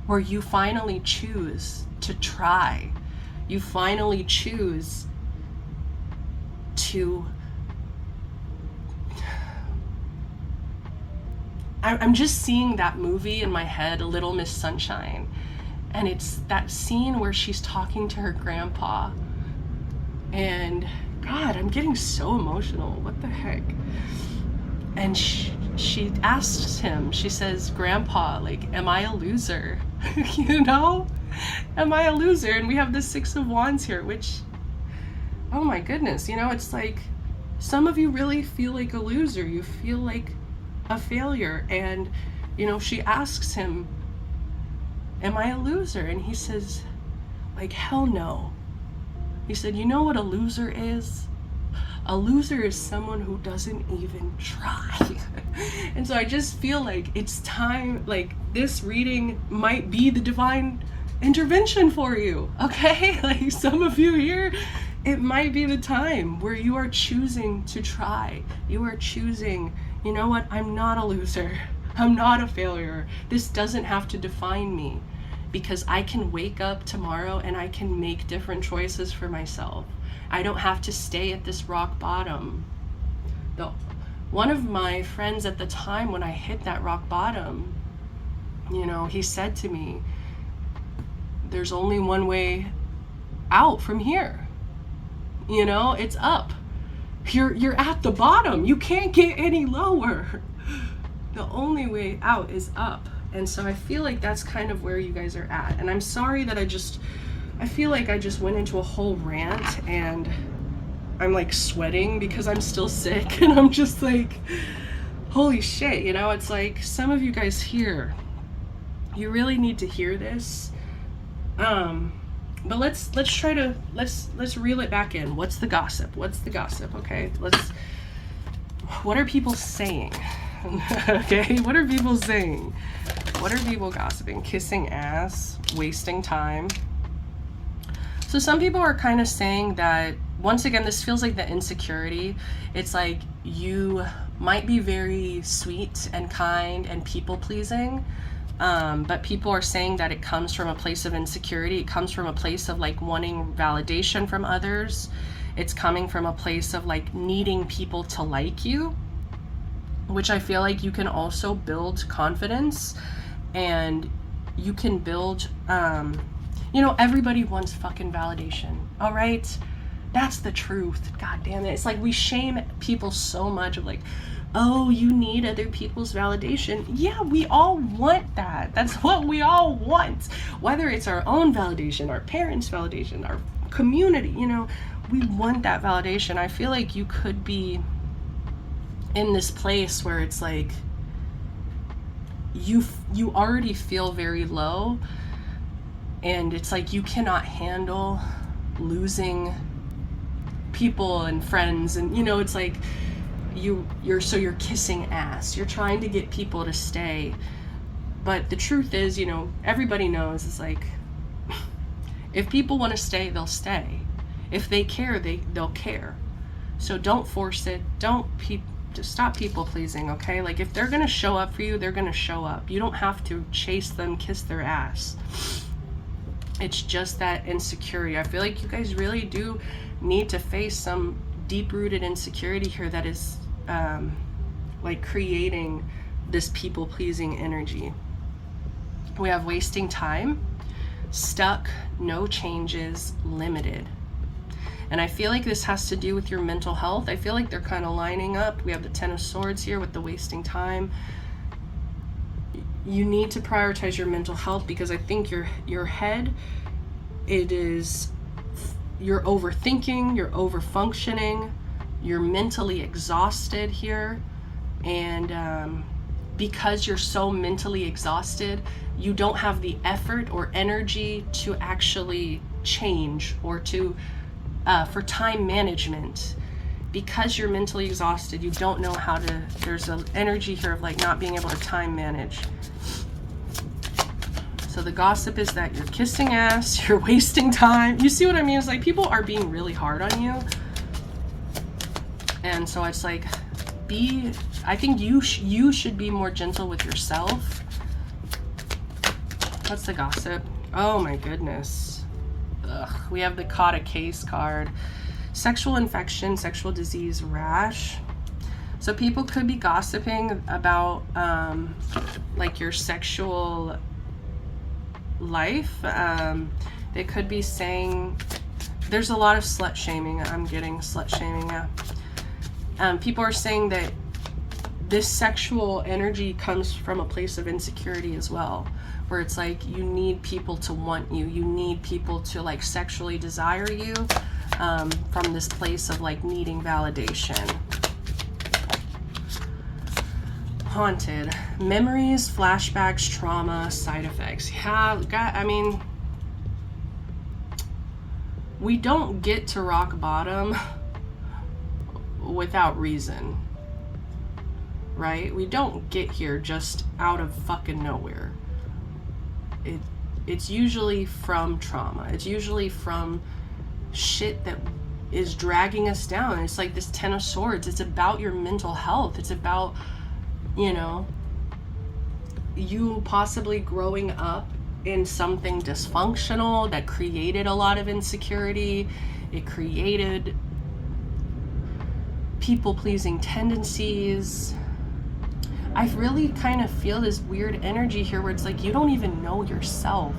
where you finally choose to try. You finally choose to... I'm just seeing that movie in my head, Little Miss Sunshine. And it's that scene where she's talking to her grandpa. And God, I'm getting so emotional. What the heck? And she asks him, she says, Grandpa, like, am I a loser? You know? Am I a loser? And we have the Six of Wands here, which, oh my goodness, you know, it's like some of you really feel like a loser. You feel like a failure. And, you know, she asks him, am I a loser? And he says, like, hell no. He said, you know what a loser is? A loser is someone who doesn't even try. And so I just feel like it's time, like this reading might be the divine intervention for you, okay? Like some of you here, it might be the time where you are choosing to try. You are choosing, you know what, I'm not a loser. I'm not a failure. This doesn't have to define me, because I can wake up tomorrow and I can make different choices for myself. I don't have to stay at this rock bottom. One of my friends at the time when I hit that rock bottom, you know, he said to me, there's only one way out from here. You know, it's up. You're at the bottom. You can't get any lower. The only way out is up. And so I feel like that's kind of where you guys are at. And I'm sorry that I feel like I just went into a whole rant and I'm like sweating because I'm still sick. And I'm just like, holy shit, you know, it's like some of you guys here, you really need to hear this. But let's try to, let's reel it back in. What's the gossip? What's the gossip? Okay, what are people saying? Okay, what are people saying? What are people gossiping? Kissing ass, wasting time. So some people are kind of saying that, once again, this feels like the insecurity. It's like you might be very sweet and kind and people pleasing, but people are saying that it comes from a place of insecurity. It comes from a place of like wanting validation from others. It's coming from a place of like needing people to like you, which I feel like you can also build confidence and you can build, you know, everybody wants fucking validation, all right? That's the truth. God damn it. It's like we shame people so much of like, oh, you need other people's validation. Yeah, we all want that. That's what we all want. Whether it's our own validation, our parents' validation, our community, you know, we want that validation. I feel like you could be in this place where it's like you already feel very low, and it's like you cannot handle losing people and friends, and you know, it's like you're kissing ass. You're trying to get people to stay, but the truth is, you know, everybody knows it's like if people want to stay, they'll stay. If they care, they'll care. So don't force it. Just stop people pleasing, okay? Like if they're gonna show up for you, they're gonna show up. You don't have to chase them, kiss their ass. It's just that insecurity. I feel like you guys really do need to face some deep-rooted insecurity here that is like creating this people-pleasing energy. We have wasting time, stuck, no changes, limited. And I feel like this has to do with your mental health. I feel like they're kind of lining up. We have the Ten of Swords here with the wasting time. You need to prioritize your mental health, because I think your head, you're overthinking, you're overfunctioning, you're mentally exhausted here. And because you're so mentally exhausted, you don't have the effort or energy to actually change or to for time management. Because you're mentally exhausted, you don't know how to, there's an energy here of like not being able to time manage. So the gossip is that you're kissing ass, you're wasting time. You see what I mean? It's like people are being really hard on you. And so it's like, I think you should be more gentle with yourself. What's the gossip? Oh my goodness. Ugh, we have the caught a case card. Sexual infection, sexual disease, rash. So people could be gossiping about like your sexual life. They could be saying, there's a lot of slut shaming. I'm getting slut shaming, yeah. People are saying that this sexual energy comes from a place of insecurity as well, where it's like you need people to want you. You need people to like sexually desire you. From this place of like needing validation. Haunted. Memories, flashbacks, trauma, side effects. Yeah, I mean, we don't get to rock bottom without reason, right? We don't get here just out of fucking nowhere. It's usually from trauma. It's usually from shit that is dragging us down. It's like this 10 of Swords. It's about your mental health. It's about, you know, you possibly growing up in something dysfunctional that created a lot of insecurity. It created people-pleasing tendencies. I really kind of feel this weird energy here where it's like you don't even know yourself.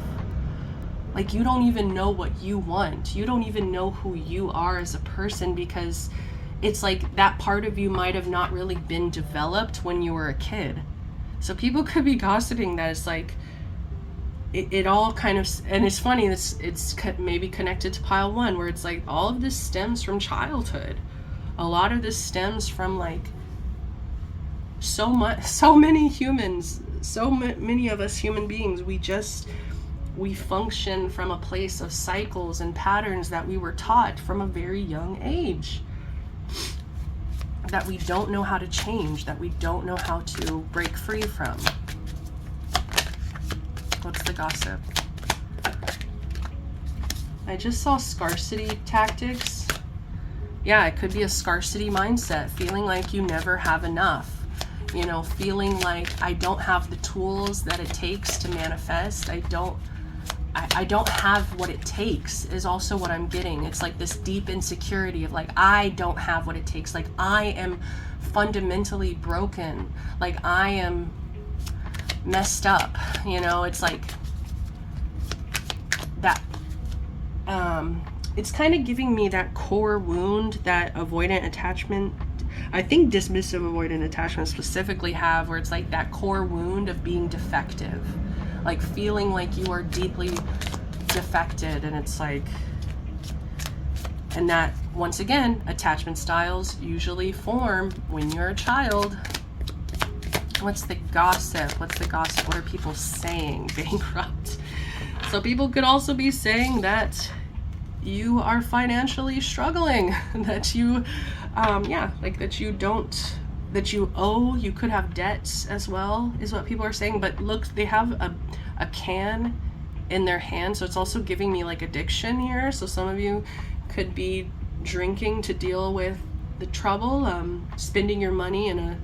Like you don't even know what you want. You don't even know who you are as a person, because it's like that part of you might have not really been developed when you were a kid. So people could be gossiping that it's like it all kind of, and it's funny, it's maybe connected to pile one, where it's like all of this stems from childhood. A lot of this stems from like so many humans, so many of us human beings, we function from a place of cycles and patterns that we were taught from a very young age, that we don't know how to change, that we don't know how to break free from. What's the gossip? I just saw scarcity tactics. Yeah, it could be a scarcity mindset, feeling like you never have enough. You know, feeling like I don't have the tools that it takes to manifest. I don't have what it takes is also what I'm getting. It's like this deep insecurity of like, I don't have what it takes. Like I am fundamentally broken. Like I am messed up. You know, it's like that. It's kind of giving me that core wound that avoidant attachment, I think dismissive avoidant attachment specifically have, where it's like that core wound of being defective. Like feeling like you are deeply defected, and it's like, and that once again, attachment styles usually form when you're a child. What's the gossip? What's the gossip? What are people saying? Bankrupt. So people could also be saying that you are financially struggling, that you, like that you don't, that you owe, you could have debts as well, is what people are saying. But look, they have a can in their hand, so it's also giving me like addiction here. So some of you could be drinking to deal with the trouble, spending your money in a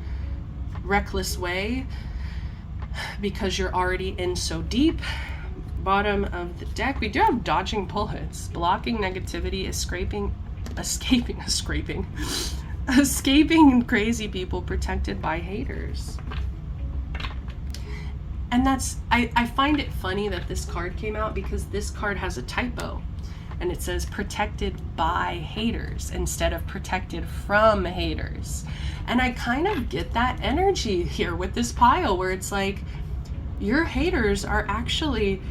reckless way because you're already in so deep. Bottom of the deck, we do have dodging bullets, blocking negativity, escaping crazy people, protected by haters. And that's, I find it funny that this card came out, because this card has a typo and it says protected by haters instead of protected from haters. And I kind of get that energy here with this pile, where it's like your haters are actually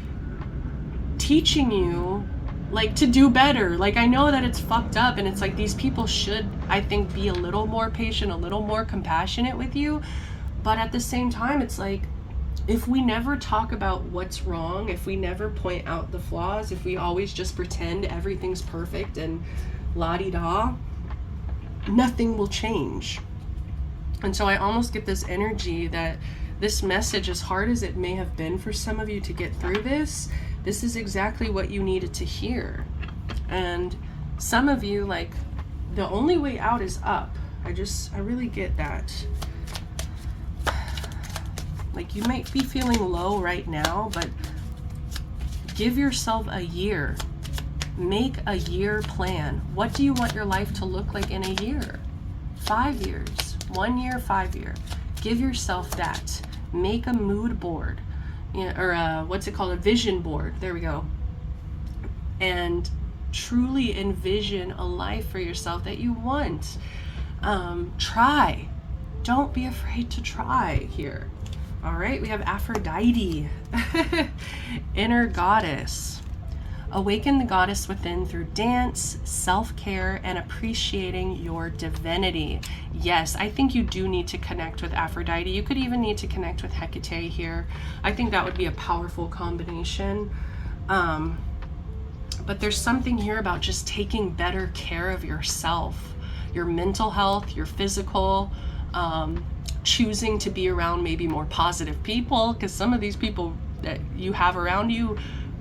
teaching you like to do better. Like, I know that it's fucked up, and it's like these people should, I think, be a little more patient, a little more compassionate with you. But at the same time, it's like, if we never talk about what's wrong, if we never point out the flaws, if we always just pretend everything's perfect and la-di-da, nothing will change. And so I almost get this energy that this message, as hard as it may have been for some of you to get through this is exactly what you needed to hear. And some of you, like, the only way out is up. I really get that. Like, you might be feeling low right now, but give yourself a year. Make a year plan. What do you want your life to look like in a year? 5 years, 1 year, 5 year. Give yourself that. Make a mood board, or what's it called? A vision board. There we go. And truly envision a life for yourself that you want. Try. Don't be afraid to try here. All right, we have Aphrodite, inner goddess. Awaken the goddess within through dance, self-care, and appreciating your divinity. Yes, I think you do need to connect with Aphrodite. You could even need to connect with Hecate here. I think that would be a powerful combination. But there's something here about just taking better care of yourself, your mental health, your physical, choosing to be around maybe more positive people, because some of these people that you have around you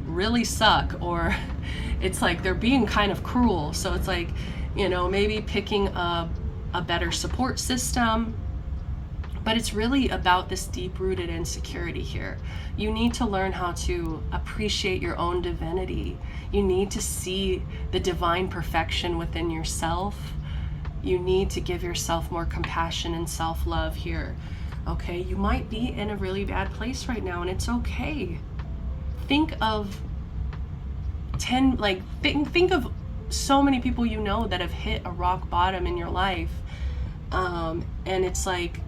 really suck, or it's like they're being kind of cruel. So it's like, you know, maybe picking a better support system. But it's really about this deep-rooted insecurity here. You need to learn how to appreciate your own divinity. You need to see the divine perfection within yourself. You need to give yourself more compassion and self-love here. Okay, you might be in a really bad place right now, and it's okay. Think of think of so many people you know that have hit a rock bottom in your life, and it's like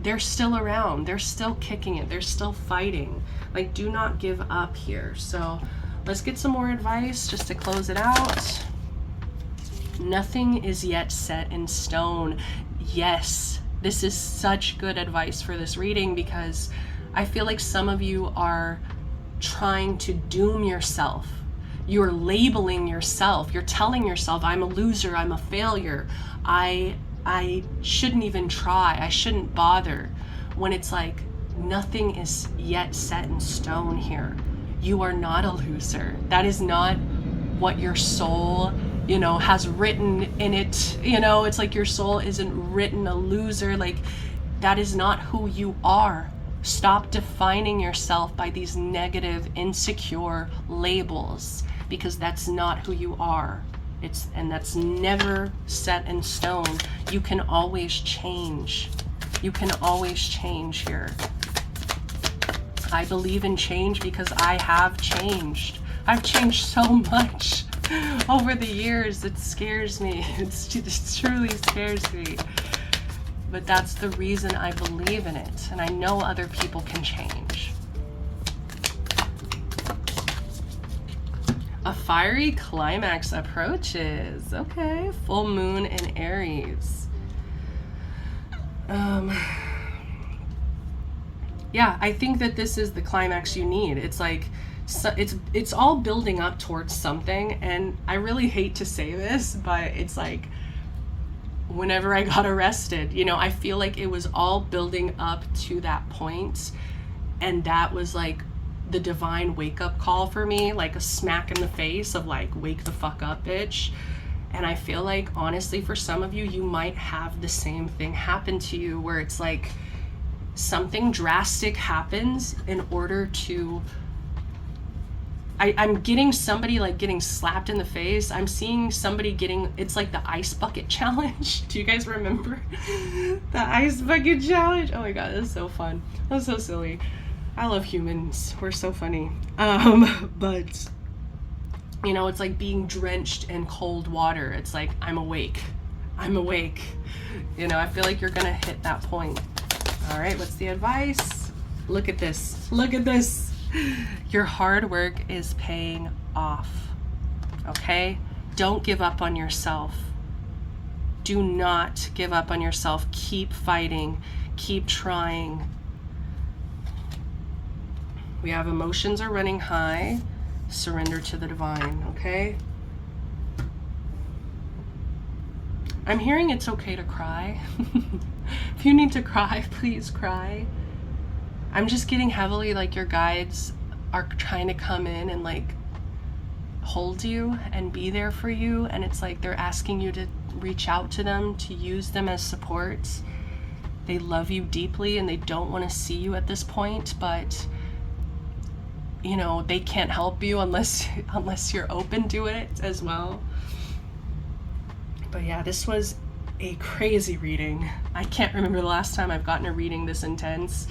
they're still around, they're still kicking it, they're still fighting. Like, do not give up here. So let's get some more advice just to close it out. Nothing is yet set in stone. Yes, this is such good advice for this reading, because I feel like some of you are trying to doom yourself. You're labeling yourself. You're telling yourself, I'm a loser, I'm a failure. I shouldn't even try. I shouldn't bother. When it's like, nothing is yet set in stone here. You are not a loser. That is not what your soul, you know, has written in it. You know, it's like your soul isn't written a loser. Like, that is not who you are. Stop defining yourself by these negative, insecure labels, because that's not who you are. And that's never set in stone. You can always change. You can always change here. I believe in change because I have changed. I've changed so much over the years. It scares me. It truly scares me. But that's the reason I believe in it. And I know other people can change. A fiery climax approaches. Okay, full moon in Aries. Yeah, I think that this is the climax you need. It's like, so it's all building up towards something, and I really hate to say this, but it's like, whenever I got arrested, you know, I feel like it was all building up to that point, and that was like the divine wake-up call for me, like a smack in the face of like, wake the fuck up, bitch. And I feel like, honestly, for some of you, you might have the same thing happen to you, where it's like something drastic happens in order to, I'm getting somebody like getting slapped in the face. I'm seeing somebody getting, it's like the ice bucket challenge. Do you guys remember the ice bucket challenge? Oh my god, that's so fun. That's so silly. I love humans. We're so funny. But you know, it's like being drenched in cold water. It's like, I'm awake. I'm awake. You know, I feel like you're gonna hit that point. All right, what's the advice? Look at this. Look at this. Your hard work is paying off. Okay? Don't give up on yourself. Do not give up on yourself. Keep fighting. Keep trying. We have emotions are running high. Surrender to the divine, okay? I'm hearing it's okay to cry. If you need to cry, please cry. I'm just getting heavily like your guides are trying to come in and like hold you and be there for you, and it's like they're asking you to reach out to them, to use them as support. They love you deeply and they don't want to see you at this point, but you know, they can't help you unless you're open to it as well. But yeah, this was a crazy reading. I can't remember the last time I've gotten a reading this intense.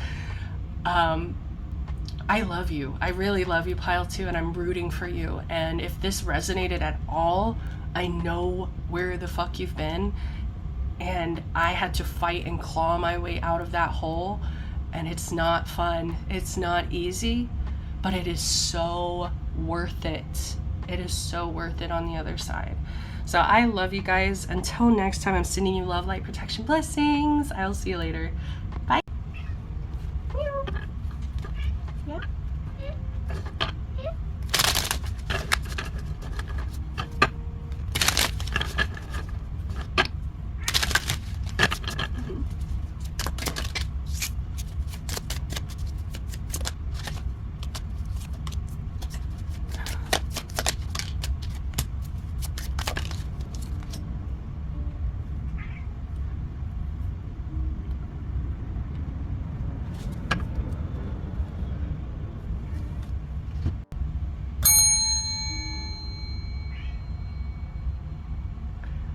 I love you. I really love you, Pile 2, and I'm rooting for you. And if this resonated at all, I know where the fuck you've been. And I had to fight and claw my way out of that hole. And it's not fun. It's not easy, but it is so worth it. It is so worth it on the other side. So I love you guys. Until next time, I'm sending you love, light, protection, blessings. I'll see you later. Bye. Yeah.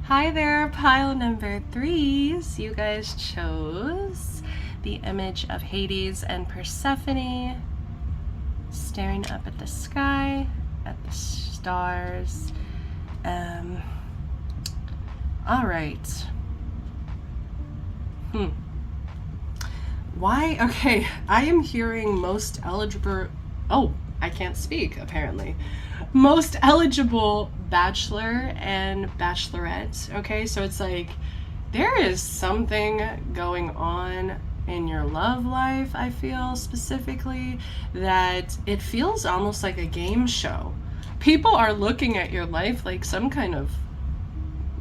Hi there, pile number 3s. You guys chose the image of Hades and Persephone staring up at the sky, at the stars. All right. Why? Okay, I am hearing most eligible. Oh, I can't speak apparently. Most eligible bachelor and bachelorette. Okay, so it's like there is something going on in your love life. I feel specifically that it feels almost like a game show. People are looking at your life like some kind of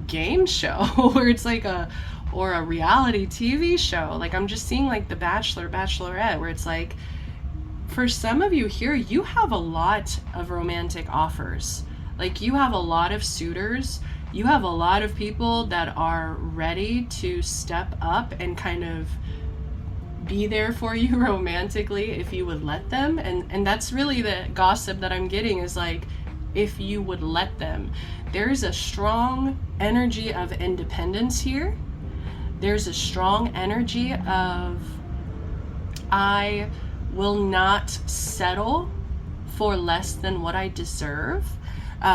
game show where it's like a reality TV show. Like I'm just seeing like the Bachelor, Bachelorette, where it's like for some of you here, you have a lot of romantic offers. Like you have a lot of suitors. You have a lot of people that are ready to step up and kind of be there for you romantically if you would let them. And that's really the gossip that I'm getting is like, if you would let them. There's a strong energy of independence here. There's a strong energy of I will not settle for less than what I deserve.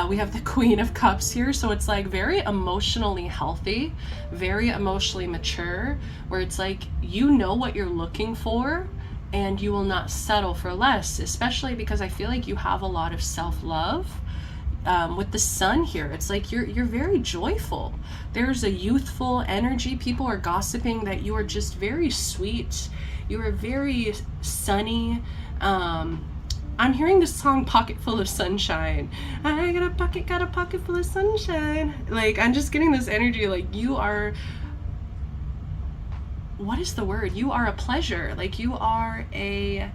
We have the Queen of Cups here, so it's like very emotionally healthy, very emotionally mature, where it's like you know what you're looking for and you will not settle for less, especially because I feel like you have a lot of self-love. With the Sun here, it's like you're very joyful. There's a youthful energy. People are gossiping that you are just very sweet. You are very sunny. I'm hearing the song Pocket Full of Sunshine. I got a pocket full of sunshine. Like I'm just getting this energy like you are, what is the word? You are a pleasure. Like you are a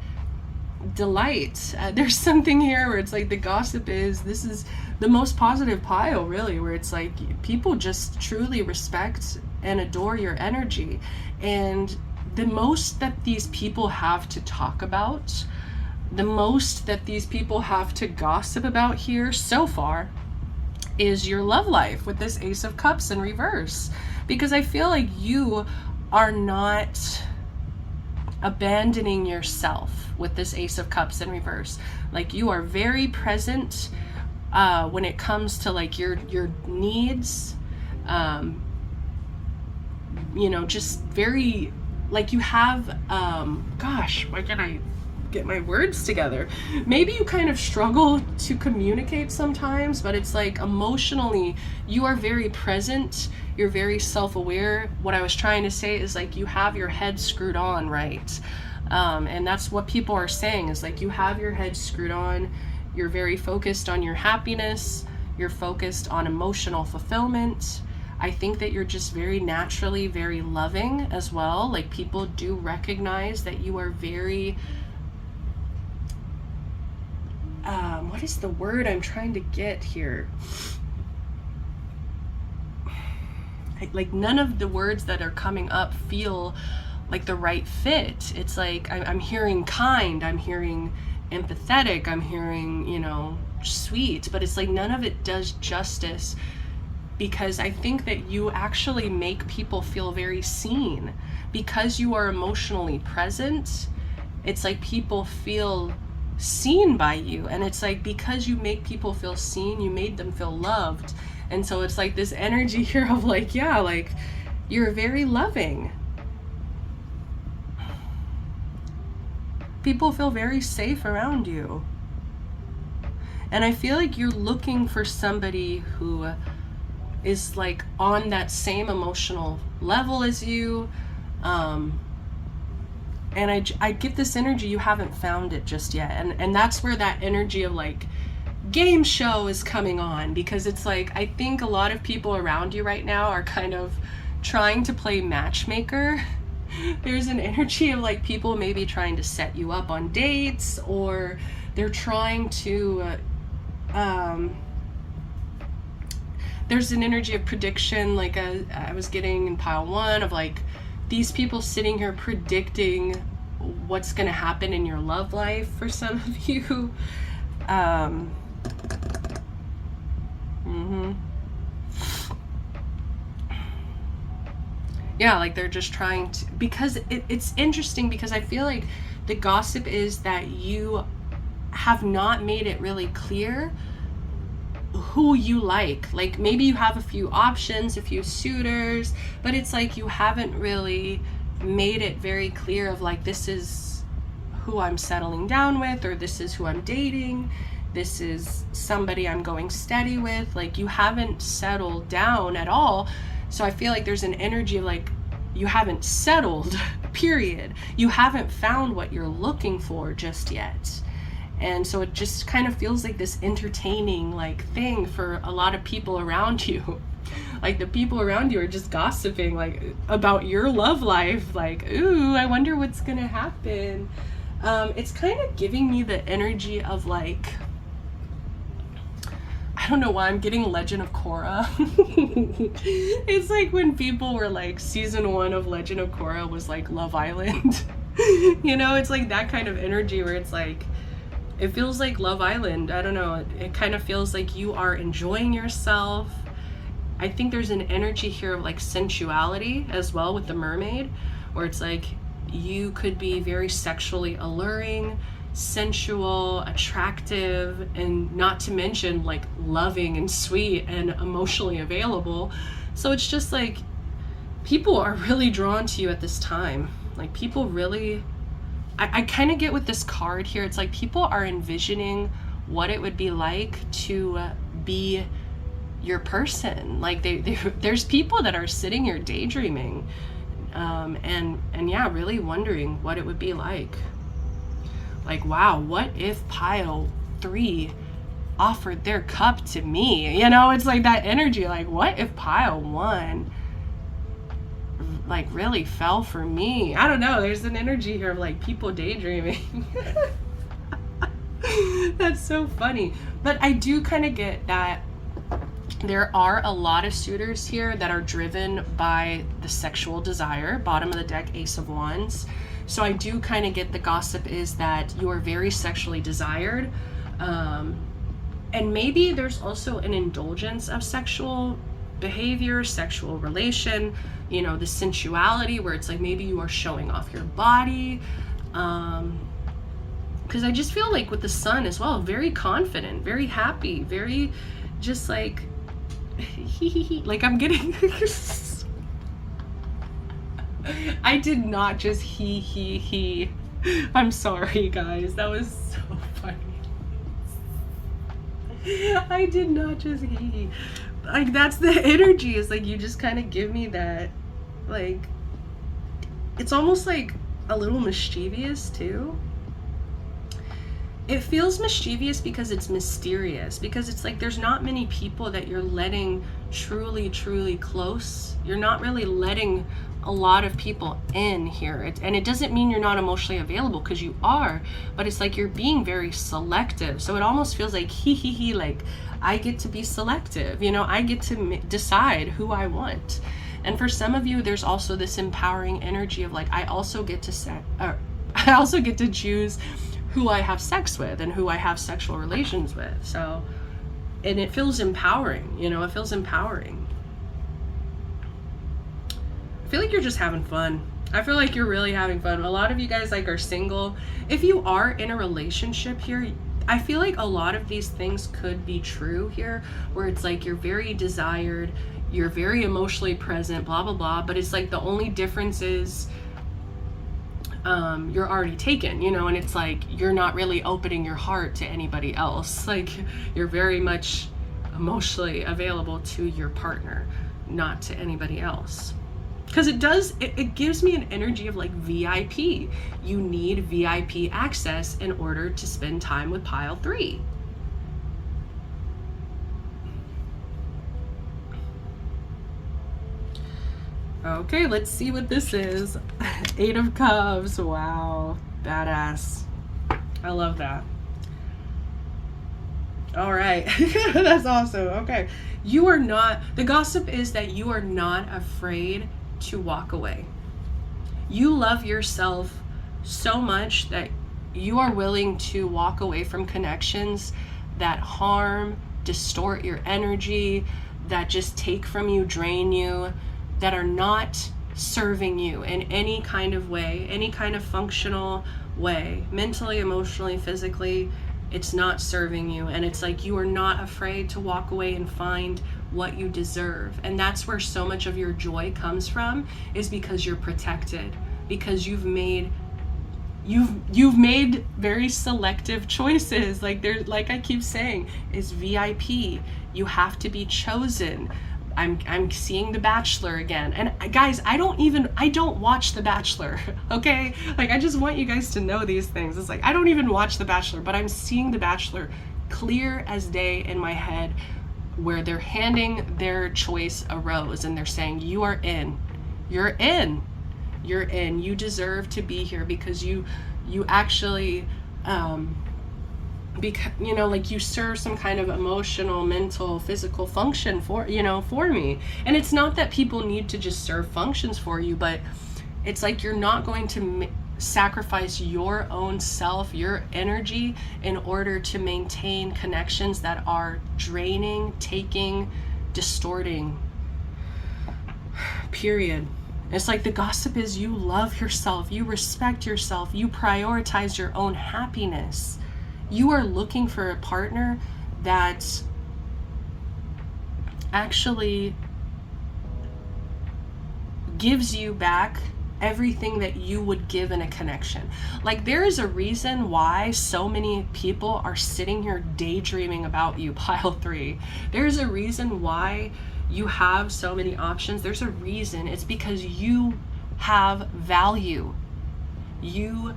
delight. There's something here where it's like the gossip is, this is the most positive pile really, where it's like people just truly respect and adore your energy. And the most that these people have to talk about, the most that these people have to gossip about here so far is your love life with this Ace of Cups in reverse. Because I feel like you are not abandoning yourself with this Ace of Cups in reverse. Like you are very present when it comes to like your needs, you know, just very like you have gosh, why can I get my words together. Maybe you kind of struggle to communicate sometimes, but it's like emotionally you are very present, you're very self-aware. What I was trying to say is like you have your head screwed on, right? And that's what people are saying, is like you have your head screwed on, you're very focused on your happiness, you're focused on emotional fulfillment. I think that you're just very naturally very loving as well. Like people do recognize that you are very, what is the word I'm trying to get here? Like none of the words that are coming up feel like the right fit. It's like I'm hearing kind, I'm hearing empathetic, I'm hearing, you know, sweet, but it's like none of it does justice, because I think that you actually make people feel very seen because you are emotionally present. It's like people feel seen by you, and it's like because you make people feel seen, you made them feel loved. And so it's like this energy here of like, yeah, like you're very loving. People feel very safe around you. And I feel like you're looking for somebody who is like on that same emotional level as you. And I get this energy, you haven't found it just yet. And that's where that energy of like game show is coming on, because it's like, I think a lot of people around you right now are kind of trying to play matchmaker. There's an energy of like people maybe trying to set you up on dates, or they're trying to, there's an energy of prediction, like I was getting in pile 1 of like these people sitting here predicting what's going to happen in your love life for some of you. Yeah, like they're just trying to, because it's interesting, because I feel like the gossip is that you have not made it really clear who you like. Like maybe you have a few options, a few suitors, but it's like you haven't really made it very clear of like, this is who I'm settling down with, or this is who I'm dating, this is somebody I'm going steady with. Like you haven't settled down at all. So I feel like there's an energy of like, you haven't settled, period. You haven't found what you're looking for just yet. And so it just kind of feels like this entertaining like thing for a lot of people around you. Like the people around you are just gossiping like about your love life. Like, ooh, I wonder what's gonna happen. It's kind of giving me the energy of like, I don't know why I'm getting Legend of Korra. It's like when people were like, season 1 of Legend of Korra was like Love Island. You know, it's like that kind of energy where it's like, it feels like Love Island. I don't know. It kind of feels like you are enjoying yourself. I think there's an energy here of like sensuality as well with the mermaid, where it's like you could be very sexually alluring, sensual, attractive, and not to mention like loving and sweet and emotionally available. So it's just like people are really drawn to you at this time. Like people really, I kind of get with this card here, it's like people are envisioning what it would be like to be your person. Like there's people that are sitting here daydreaming, and yeah, really wondering what it would be like. Like, wow, what if pile 3 offered their cup to me? You know, it's like that energy, like what if pile 1 like really fell for me? I don't know, there's an energy here of like people daydreaming. That's so funny. But I do kind of get that there are a lot of suitors here that are driven by the sexual desire. Bottom of the deck, Ace of Wands. So I do kind of get the gossip is that you are very sexually desired. And maybe there's also an indulgence of sexual behavior, sexual relation, you know, the sensuality where it's like maybe you are showing off your body. Because I just feel like with the sun as well, very confident, very happy, very just like, like I'm getting, I did not just he. I'm sorry, guys. That was so funny. I did not just hee. Like, that's the energy. It's like you just kind of give me that, like, it's almost like a little mischievous too. It feels mischievous because it's mysterious, because it's like there's not many people that you're letting truly, truly close. You're not really letting a lot of people in here. And it doesn't mean you're not emotionally available, because you are, but it's like you're being very selective. So it almost feels like like I get to be selective, you know, I get to decide who I want. And for some of you, there's also this empowering energy of like, I also get to choose who I have sex with and who I have sexual relations with. So, and it feels empowering, you know, it feels empowering. I feel like you're just having fun. I feel like you're really having fun. A lot of you guys like are single. If you are in a relationship here, I feel like a lot of these things could be true here, where it's like you're very desired, you're very emotionally present, blah, blah, blah. But it's like the only difference is you're already taken, you know, and it's like you're not really opening your heart to anybody else. Like you're very much emotionally available to your partner, not to anybody else. Because it gives me an energy of like VIP. You need VIP access in order to spend time with pile 3. Okay, let's see what this is. 8 of Cups. Wow. Badass. I love that. All right. That's awesome. Okay. You are not, the gossip is that you are not afraid to walk away. You love yourself so much that you are willing to walk away from connections that harm, distort your energy, that just take from you, drain you, that are not serving you in any kind of way, any kind of functional way, mentally, emotionally, physically. It's not serving you. And it's like you are not afraid to walk away and find what you deserve. And that's where so much of your joy comes from, is because you're protected, because you've made very selective choices. Like there's, like I keep saying, is VIP. You have to be chosen. I'm seeing The Bachelor again. And guys, I don't watch The Bachelor, okay? Like, I just want you guys to know these things. It's like, I don't even watch The Bachelor, but I'm seeing The Bachelor clear as day in my head, where they're handing their choice a rose and they're saying, you are in, you're in, you're in, you deserve to be here because you actually, because, you know, like you serve some kind of emotional, mental, physical function for, you know, for me. And it's not that people need to just serve functions for you, but it's like you're not going to sacrifice your own self, your energy, in order to maintain connections that are draining, taking, distorting. Period. It's like the gossip is you love yourself, you respect yourself, you prioritize your own happiness. You are looking for a partner that actually gives you back everything that you would give in a connection. Like, there is a reason why so many people are sitting here daydreaming about you, pile 3. There's a reason why you have so many options. There's a reason. It's because you have value. You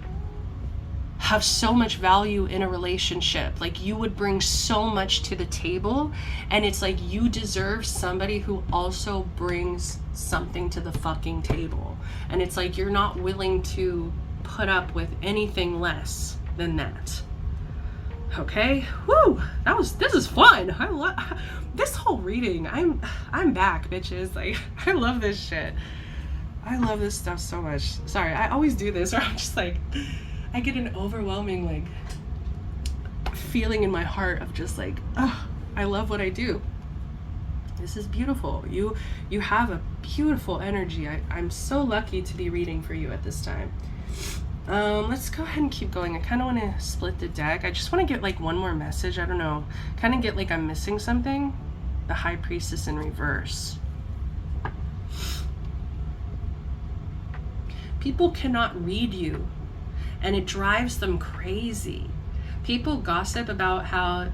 have so much value in a relationship. Like, you would bring so much to the table, and it's like you deserve somebody who also brings something to the fucking table. And it's like you're not willing to put up with anything less than that. Okay, woo, this is fun. I love this whole reading. I'm back, bitches. Like, I love this shit. I love this stuff so much. Sorry, I always do this, or I'm just like, I get an overwhelming like feeling in my heart of just like, oh, I love what I do. This is beautiful. You have a beautiful energy. I'm so lucky to be reading for you at this time. Let's go ahead and keep going. I kind of want to split the deck. I just want to get like one more message. I don't know. Kind of get like I'm missing something. The High Priestess in reverse. People cannot read you. and it drives them crazy. People gossip about how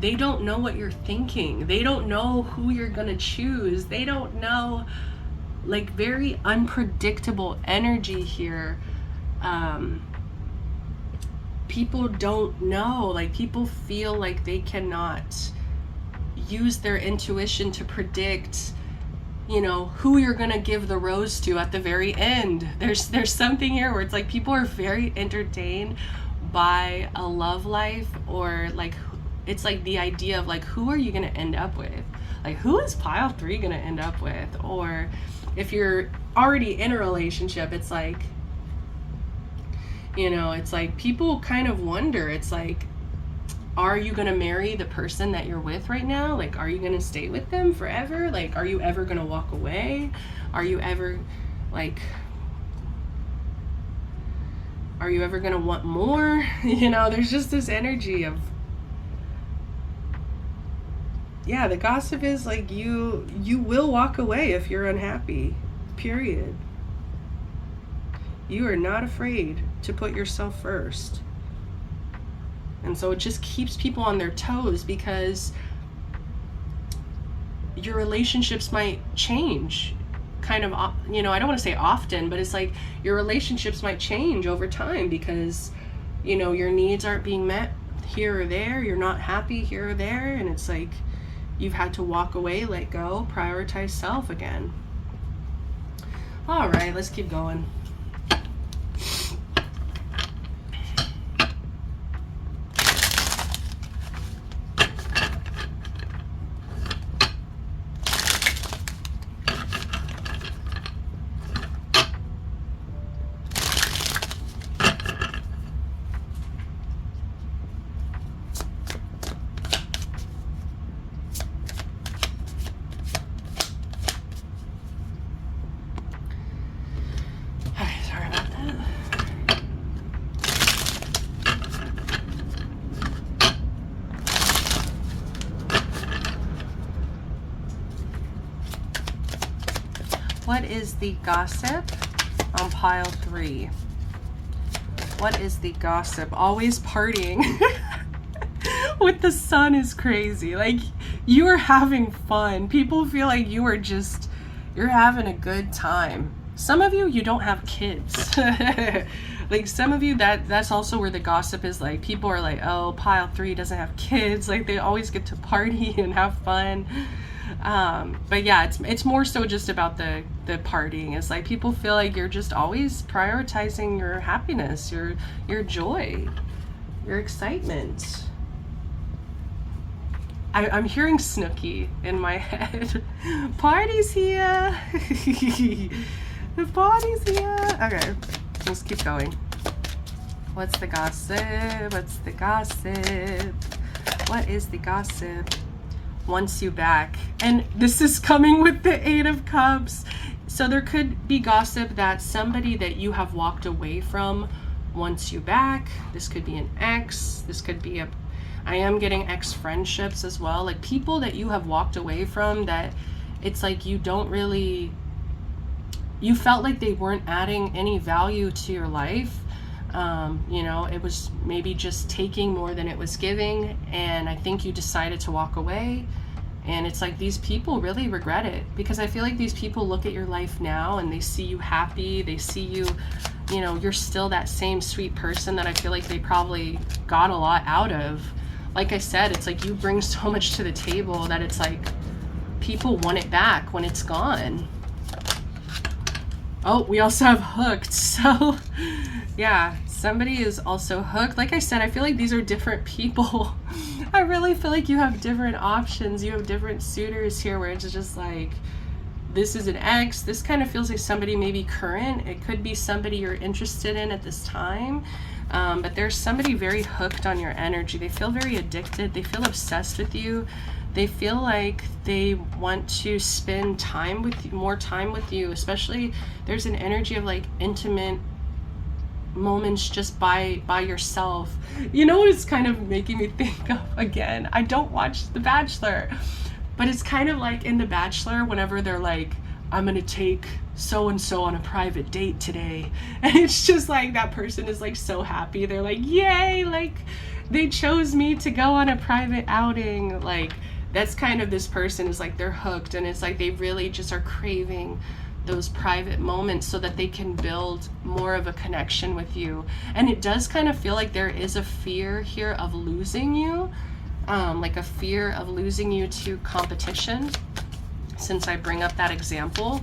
they don't know what you're thinking. They don't know who you're gonna choose. They don't know, like, very unpredictable energy here. People don't know, like, people feel like they cannot use their intuition to predict, you know, who you're gonna give the rose to at the very end. There's something here where it's like people are very entertained by a love life, or like it's like the idea of like, who are you gonna end up with? Like, who is pile 3 gonna end up with? Or if you're already in a relationship, it's like, you know, it's like people kind of wonder, it's like, are you gonna marry the person that you're with right now? Like, are you gonna stay with them forever? Like, are you ever gonna walk away? Are you ever, like, are you ever gonna want more? You know, there's just this energy of, yeah, the gossip is like, you will walk away if you're unhappy, period. You are not afraid to put yourself first. And so it just keeps people on their toes, because your relationships might change kind of, you know, I don't want to say often, but it's like your relationships might change over time because, you know, your needs aren't being met here or there. You're not happy here or there. And it's like you've had to walk away, let go, prioritize self again. All right, let's keep going. What is the gossip on pile 3? What is the gossip? Always partying with the sun is crazy. Like, you are having fun. People feel like you are just, you're having a good time. Some of you, you don't have kids. Like, some of you, that's also where the gossip is. Like, people are like, oh, pile 3 doesn't have kids. Like, they always get to party and have fun. But yeah, it's more so just about the partying. It's like people feel like you're just always prioritizing your happiness, your joy, your excitement. I'm hearing Snooki in my head. Party's here. The party's here. Okay, let's keep going. What's the gossip? What's the gossip? What is the gossip? Wants you back. And this is coming with the 8 of Cups. So there could be gossip that somebody that you have walked away from wants you back. This could be an ex. This could be I am getting ex friendships as well. Like people that you have walked away from that it's like you don't really, you felt like they weren't adding any value to your life. You know, it was maybe just taking more than it was giving, and I think you decided to walk away. And it's like these people really regret it, because I feel like these people look at your life now and they see you happy, they see you, you know, you're still that same sweet person that I feel like they probably got a lot out of. Like I said, it's like you bring so much to the table that it's like people want it back when it's gone. Oh, we also have hooked. So yeah, somebody is also hooked. Like I said, I feel like these are different people. I really feel like you have different options. You have different suitors here where it's just like, this is an ex. This kind of feels like somebody maybe current. It could be somebody you're interested in at this time. But there's somebody very hooked on your energy. They feel very addicted. They feel obsessed with you. They feel like they want to spend time with you, more time with you, especially there's an energy of like intimate moments just by yourself. You know what it's kind of making me think of? Again, I don't watch The Bachelor, but it's kind of like in The Bachelor whenever they're like I'm gonna take so and so on a private date today. And it's just like that person is like so happy. They're like, yay, like they chose me to go on a private outing. Like that's kind of this person is like they're hooked, and it's like they really just are craving those private moments so that they can build more of a connection with you. And it does kind of feel like there is a fear here of losing you, like a fear of losing you to competition. Since I bring up that example,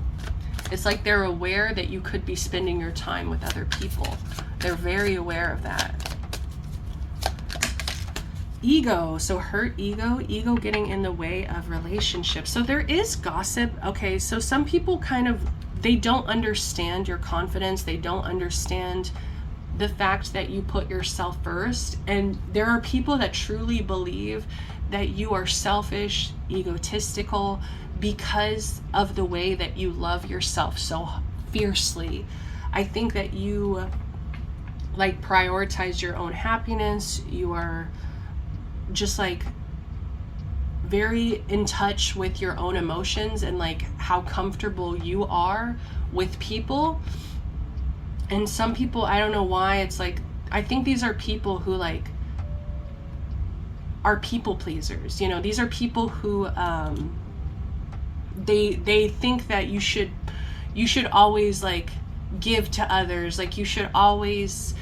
it's like they're aware that you could be spending your time with other people. They're very aware of that. Ego, so hurt ego getting in the way of relationships. So there is gossip. Okay, so some people kind of, they don't understand your confidence. They don't understand the fact that you put yourself first. And there are people that truly believe that you are selfish, egotistical, because of the way that you love yourself so fiercely. I think that you like prioritize your own happiness. You are just like very in touch with your own emotions and like how comfortable you are with people. And some people, I don't know why, it's like, I think these are people who like are people pleasers. You know, these are people who they think that you should always like give to others, like you should always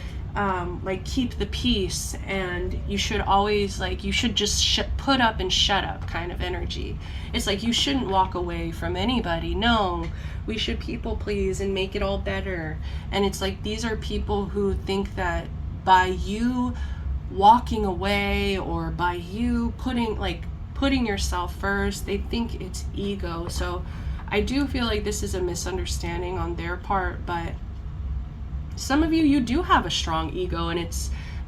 like keep the peace, and you should always like, you should just put up and shut up kind of energy. It's like you shouldn't walk away from anybody. No, we should people please and make it all better. And it's like these are people who think that by you walking away or by you putting yourself first, they think it's ego. So I do feel like this is a misunderstanding on their part, but some of you do have a strong ego, and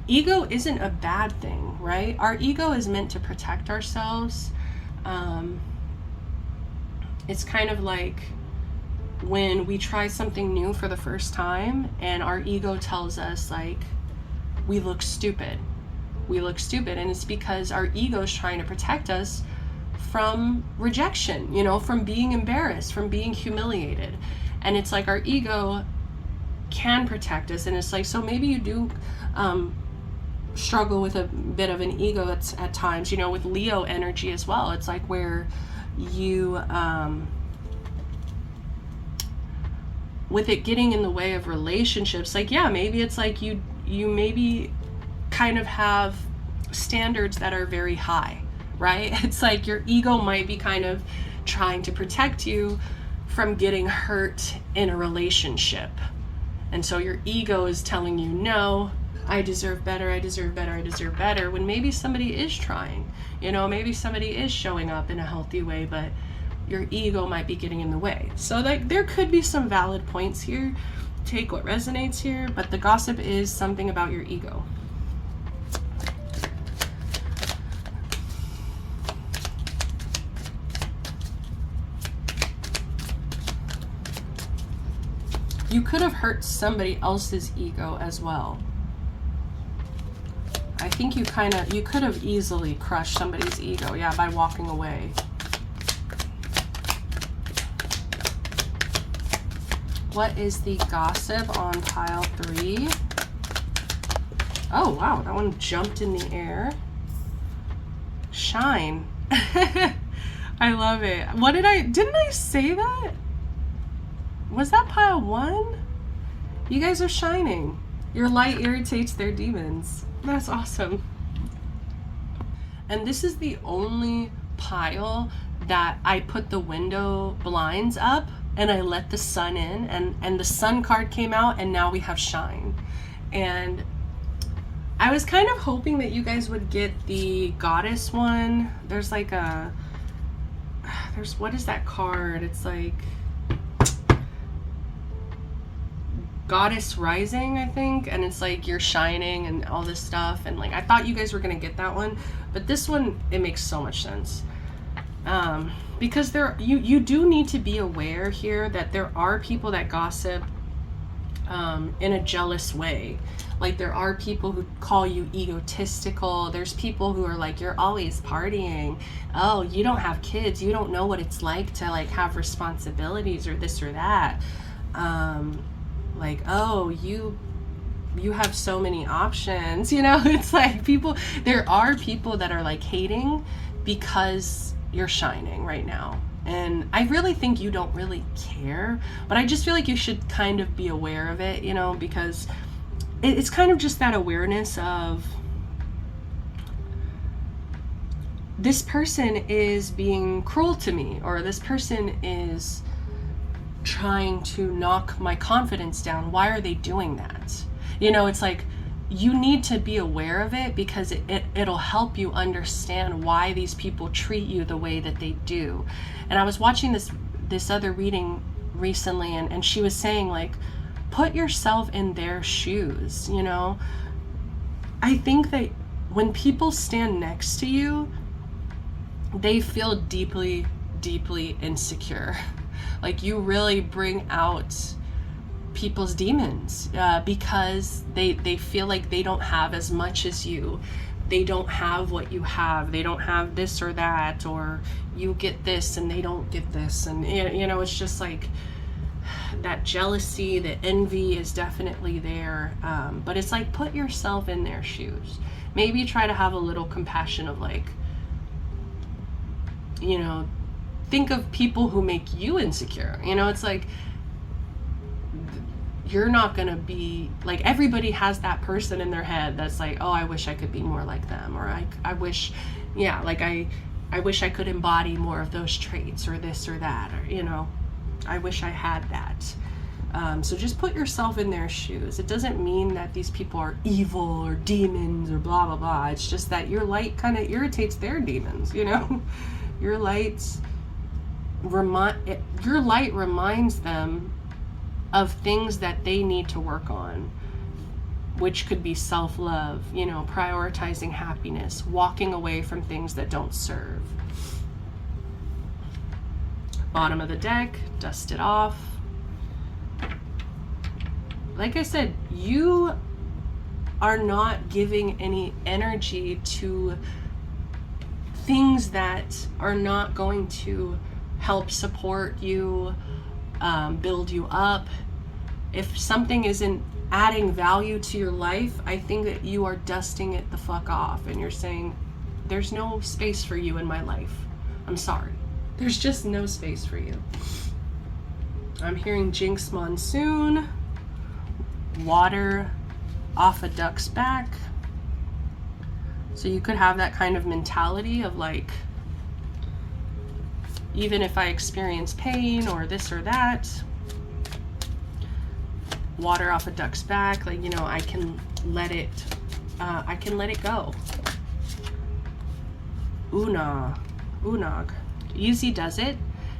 ego isn't a bad thing, right? Our ego is meant to protect ourselves. It's kind of like when we try something new for the first time and our ego tells us like we look stupid, and it's because our ego is trying to protect us from rejection, you know, from being embarrassed, from being humiliated. And it's like our ego can protect us, and it's like, so maybe you do struggle with a bit of an ego at times, you know, with Leo energy as well. It's like where you with it getting in the way of relationships, like, yeah, maybe it's like you maybe kind of have standards that are very high, right? It's like your ego might be kind of trying to protect you from getting hurt in a relationship. And so your ego is telling you, no, I deserve better, I deserve better, I deserve better, when maybe somebody is trying, you know, maybe somebody is showing up in a healthy way, but your ego might be getting in the way. So like there could be some valid points here. Take what resonates here, but the gossip is something about your ego. You could have hurt somebody else's ego as well. I think you could have easily crushed somebody's ego, yeah, by walking away. What is the gossip on pile 3? Oh, wow, that one jumped in the air. Shine. I love it. Didn't I say that? Was that pile 1? You guys are shining. Your light irritates their demons. That's awesome. And this is the only pile that I put the window blinds up and I let the sun in, and the sun card came out, and now we have shine. And I was kind of hoping that you guys would get the goddess one. There's like what is that card? It's like Goddess Rising, I think, and it's like you're shining and all this stuff, and like I thought you guys were gonna get that one, but this one, it makes so much sense, because you do need to be aware here that there are people that gossip in a jealous way. Like, there are people who call you egotistical. There's people who are like, you're always partying. Oh, you don't have kids. You don't know what it's like to like have responsibilities or this or that. Like, oh, you have so many options, you know. It's like there are people that are like hating because you're shining right now. And I really think you don't really care, but I just feel like you should kind of be aware of it, you know, because it's kind of just that awareness of, this person is being cruel to me, or this person is trying to knock my confidence down. Why are they doing that? You know, it's like, you need to be aware of it, because it'll help you understand why these people treat you the way that they do. And I was watching this other reading recently, and she was saying, like, put yourself in their shoes, you know. I think that when people stand next to you, they feel deeply, deeply insecure. Like, you really bring out people's demons, because they feel like they don't have as much as you. They don't have what you have. They don't have this or that, or you get this and they don't get this. And, you know, it's just like that jealousy, the envy is definitely there. But it's like, put yourself in their shoes. Maybe try to have a little compassion of, like, you know, think of people who make you insecure. You know, it's like, you're not gonna be like, everybody has that person in their head that's like, oh, I wish I could be more like them, or I wish, yeah, like I wish I could embody more of those traits, or this or that, or, you know, I wish I had that. So just put yourself in their shoes. It doesn't mean that these people are evil or demons or blah blah blah. It's just that your light kind of irritates their demons, you know. Your light reminds them of things that they need to work on, which could be self-love, you know, prioritizing happiness, walking away from things that don't serve. Bottom of the deck, dust it off. Like I said, you are not giving any energy to things that are not going to help support you, build you up. If something isn't adding value to your life, I think that you are dusting it the fuck off, and you're saying, there's no space for you in my life. I'm sorry. There's just no space for you. I'm hearing Jinx Monsoon, water off a duck's back. So you could have that kind of mentality of like, even if I experience pain or this or that, water off a duck's back, like, you know, I can let it go. Unag. Easy does it.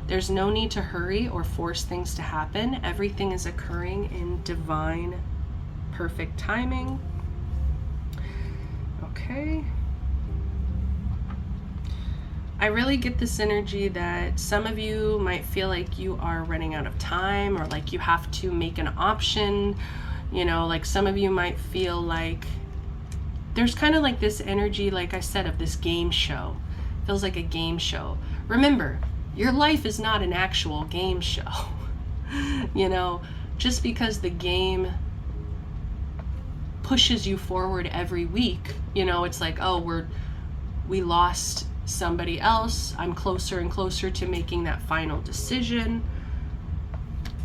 There's no need to hurry or force things to happen. Everything is occurring in divine, perfect timing. Okay. I really get this energy that some of you might feel like you are running out of time, or like you have to make an option. You know, like some of you might feel like there's kind of like this energy, like I said, of this game show. Feels like a game show. Remember, your life is not an actual game show. You know, just because the game pushes you forward every week, you know, it's like, oh, we lost somebody else. I'm closer and closer to making that final decision.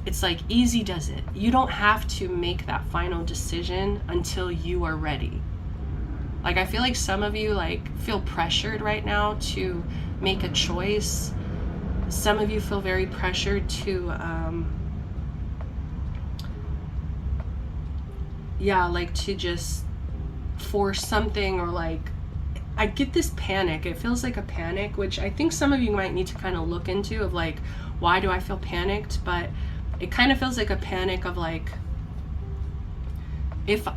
It's like, easy does it. You don't have to make that final decision until you are ready. Like, I feel like some of you like feel pressured right now to make a choice. Some of you feel very pressured to like to just force something, or like, I get this panic. It feels like a panic, which I think some of you might need to kind of look into, of like, why do I feel panicked? But it kind of feels like a panic of like, if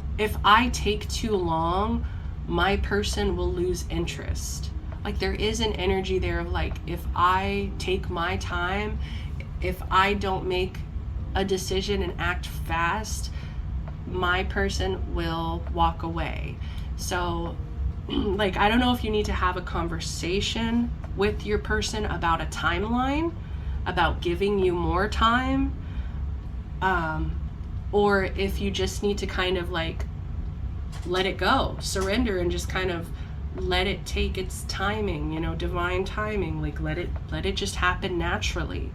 I take too long, my person will lose interest. Like, there is an energy there of like, if I take my time, if I don't make a decision and act fast, my person will walk away. So like, I don't know if you need to have a conversation with your person about a timeline, about giving you more time, or if you just need to kind of like let it go, surrender, and just kind of let it take its timing, you know, divine timing. Like, let it just happen naturally.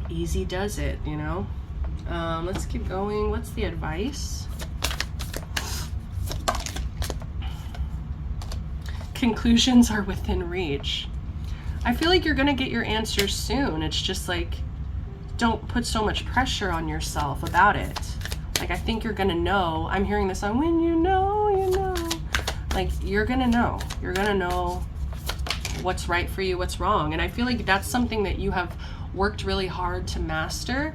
Easy does it, you know. Let's keep going. What's the advice? Conclusions are within reach. I feel like you're gonna get your answers soon. It's just like, don't put so much pressure on yourself about it. Like, I think you're gonna know. I'm hearing this on when you know, you know. Like, you're gonna know. You're gonna know what's right for you, what's wrong. And I feel like that's something that you have worked really hard to master.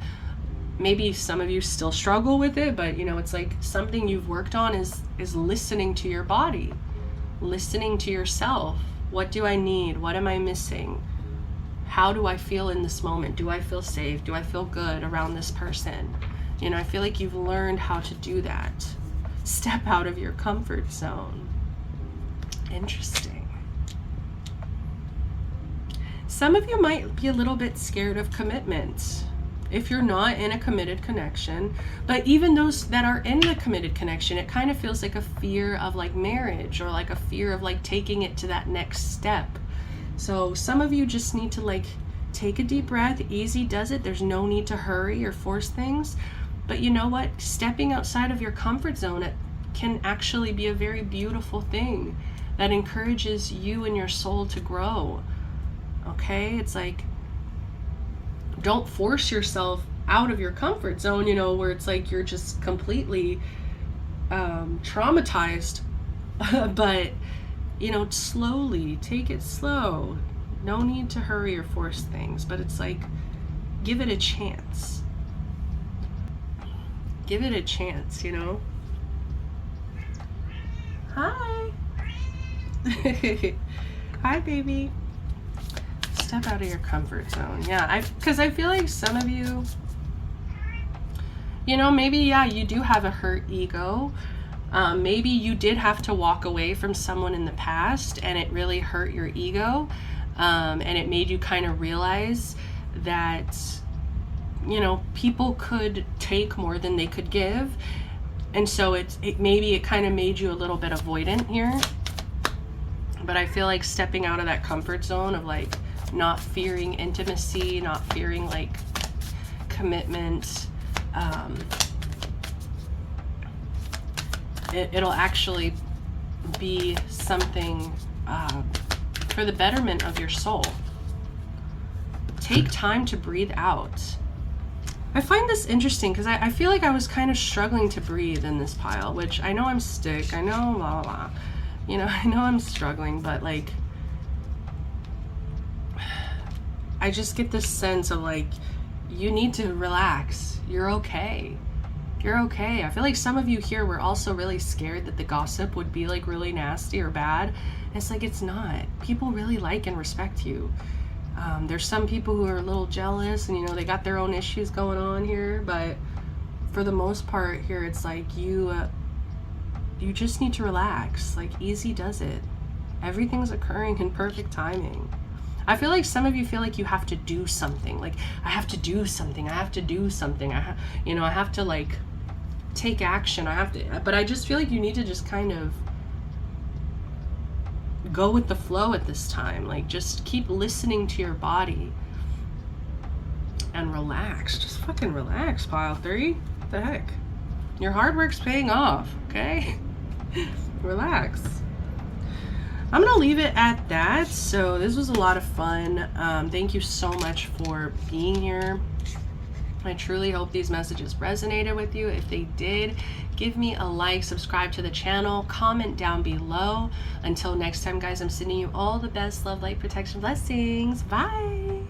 Maybe some of you still struggle with it, but you know, it's like something you've worked on is listening to your body, listening to yourself. What do I need? What am I missing? How do I feel in this moment? Do I feel safe? Do I feel good around this person? You know, I feel like you've learned how to do that. Step out of your comfort zone. Interesting. Some of you might be a little bit scared of commitment if you're not in a committed connection. But even those that are in the committed connection, it kind of feels like a fear of like marriage, or like a fear of like taking it to that next step. So some of you just need to like take a deep breath. Easy does it. There's no need to hurry or force things. But you know what? Stepping outside of your comfort zone, it can actually be a very beautiful thing that encourages you and your soul to grow. Okay? It's like, don't force yourself out of your comfort zone, you know, where it's like you're just completely traumatized. But, you know, slowly, take it slow. No need to hurry or force things, but it's like, give it a chance. Give it a chance, you know? Hi. Hi, baby. Step out of your comfort zone. Yeah, because I feel like some of you, you know, maybe, yeah, you do have a hurt ego. Maybe you did have to walk away from someone in the past and it really hurt your ego. And it made you kind of realize that, you know, people could take more than they could give. And so maybe it kind of made you a little bit avoidant here. But I feel like stepping out of that comfort zone of like not fearing intimacy, not fearing like commitment, it'll actually be something for the betterment of your soul. Take time to breathe out. I find this interesting because I feel like I was kind of struggling to breathe in this pile, which I know I'm sick, I know, blah, blah, blah. You know, I know I'm struggling, but like, I just get this sense of like, you need to relax. You're okay. You're okay. I feel like some of you here were also really scared that the gossip would be like really nasty or bad. And it's like, it's not. People really like and respect you. There's some people who are a little jealous and, you know, they got their own issues going on here. But for the most part here, it's like you just need to relax. Like, easy does it. Everything's occurring in perfect timing. I feel like some of you feel like you have to do something. Like, I have to do something. I have to do something. I have to like take action. But I just feel like you need to just kind of go with the flow at this time. Like, just keep listening to your body and relax. Just fucking relax, pile 3. What the heck? Your hard work's paying off, okay? Relax. I'm gonna leave it at that. So this was a lot of fun. Thank you so much for being here. I truly hope these messages resonated with you. If they did, give me a like, subscribe to the channel, comment down below. Until next time, guys, I'm sending you all the best love, light, protection, blessings. Bye.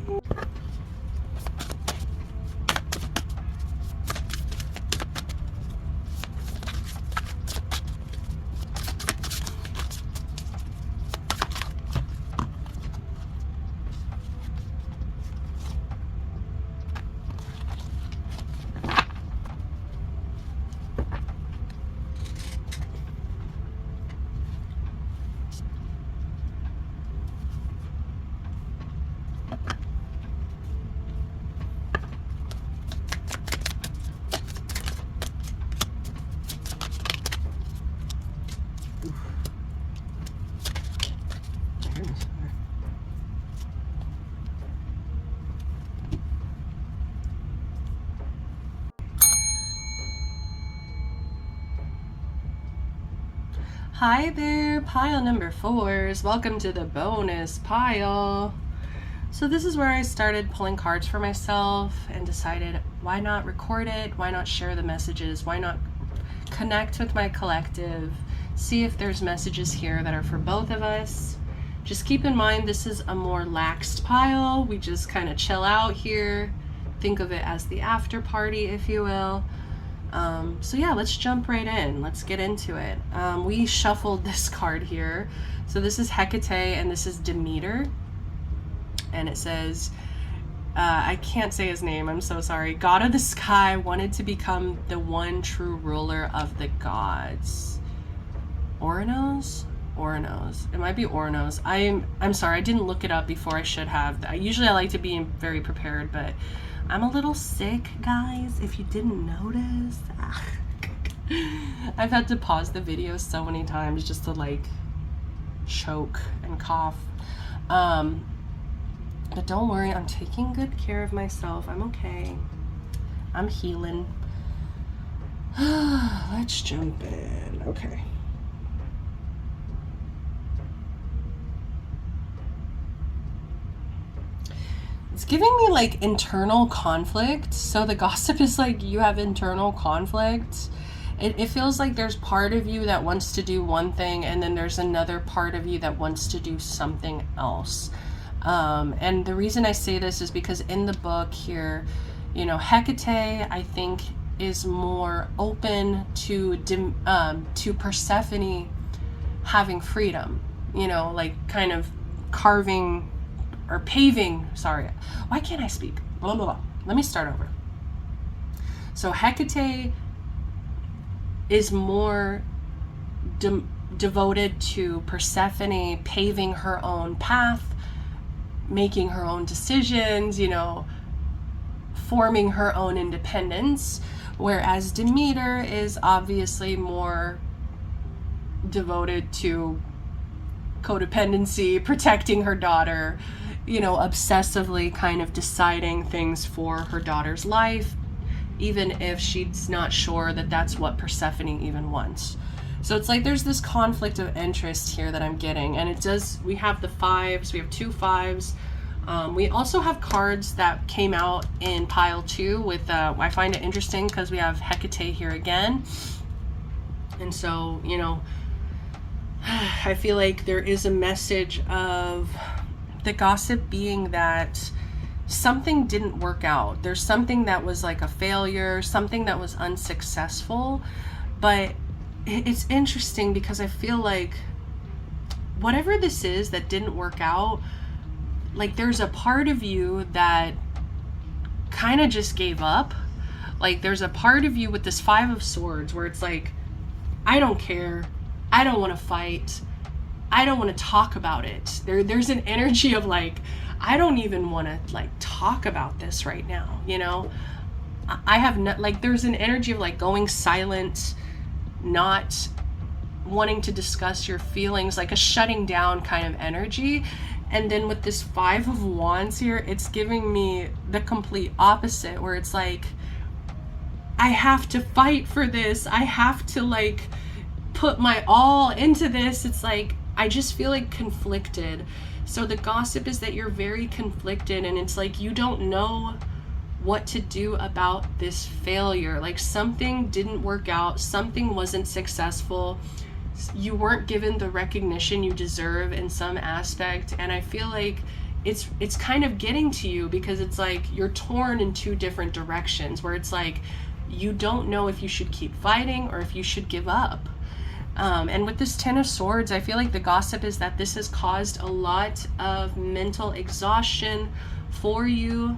goodness. Hi there, pile number 4s. Welcome to the bonus pile. So this is where I started pulling cards for myself and decided, why not record it? Why not share the messages? Why not connect with my collective? See if there's messages here that are for both of us. Just keep in mind, this is a more laxed pile. We just kind of chill out here. Think of it as the after party, if you will. So yeah, let's jump right in. Let's get into it. We shuffled this card here. So this is Hecate and this is Demeter. And it says, I can't say his name, I'm so sorry. God of the sky wanted to become the one true ruler of the gods. Oranos? Oranos. It might be Oranos. I'm sorry, I didn't look it up before I should have. Usually I like to be very prepared, but I'm a little sick, guys, if you didn't notice. I've had to pause the video so many times just to like choke and cough. But don't worry, I'm taking good care of myself. I'm okay. I'm healing. Let's jump in. Okay. It's giving me like internal conflict. So the gossip is like you have internal conflict. It feels like there's part of you that wants to do one thing and then there's another part of you that wants to do something else. And the reason I say this is because in the book here, you know, Hecate, I think, is more open to Persephone having freedom, you know, like kind of carving or paving, sorry, why can't I speak? Blah, blah, blah. Let me start over. So Hecate is more devoted to Persephone paving her own path, making her own decisions, you know, forming her own independence, whereas Demeter is obviously more devoted to codependency, protecting her daughter, you know, obsessively kind of deciding things for her daughter's life, even if she's not sure that that's what Persephone even wants. So it's like there's this conflict of interest here that I'm getting, and it does, we have the 5s, we have 2 5s. We also have cards that came out in pile 2 with, I find it interesting because we have Hecate here again. And so, you know, I feel like there is a message of the gossip being that something didn't work out. There's something that was like a failure, something that was unsuccessful. But it's interesting because I feel like whatever this is that didn't work out, like there's a part of you that kind of just gave up. Like there's a part of you with this 5 of Swords where it's like, I don't care. I don't want to fight. I don't want to talk about it. There's an energy of like, I don't even want to like talk about this right now, you know? I have no, like there's an energy of like going silent, not wanting to discuss your feelings, like a shutting down kind of energy. And then with this 5 of Wands here, it's giving me the complete opposite, where it's like, I have to fight for this. I have to like put my all into this. It's like, I just feel like conflicted. So the gossip is that you're very conflicted, and it's like you don't know what to do about this failure. Like something didn't work out, something wasn't successful, you weren't given the recognition you deserve in some aspect, and I feel like it's kind of getting to you because it's like you're torn in 2 different directions, where it's like you don't know if you should keep fighting or if you should give up. And with this 10 of Swords, I feel like the gossip is that this has caused a lot of mental exhaustion for you.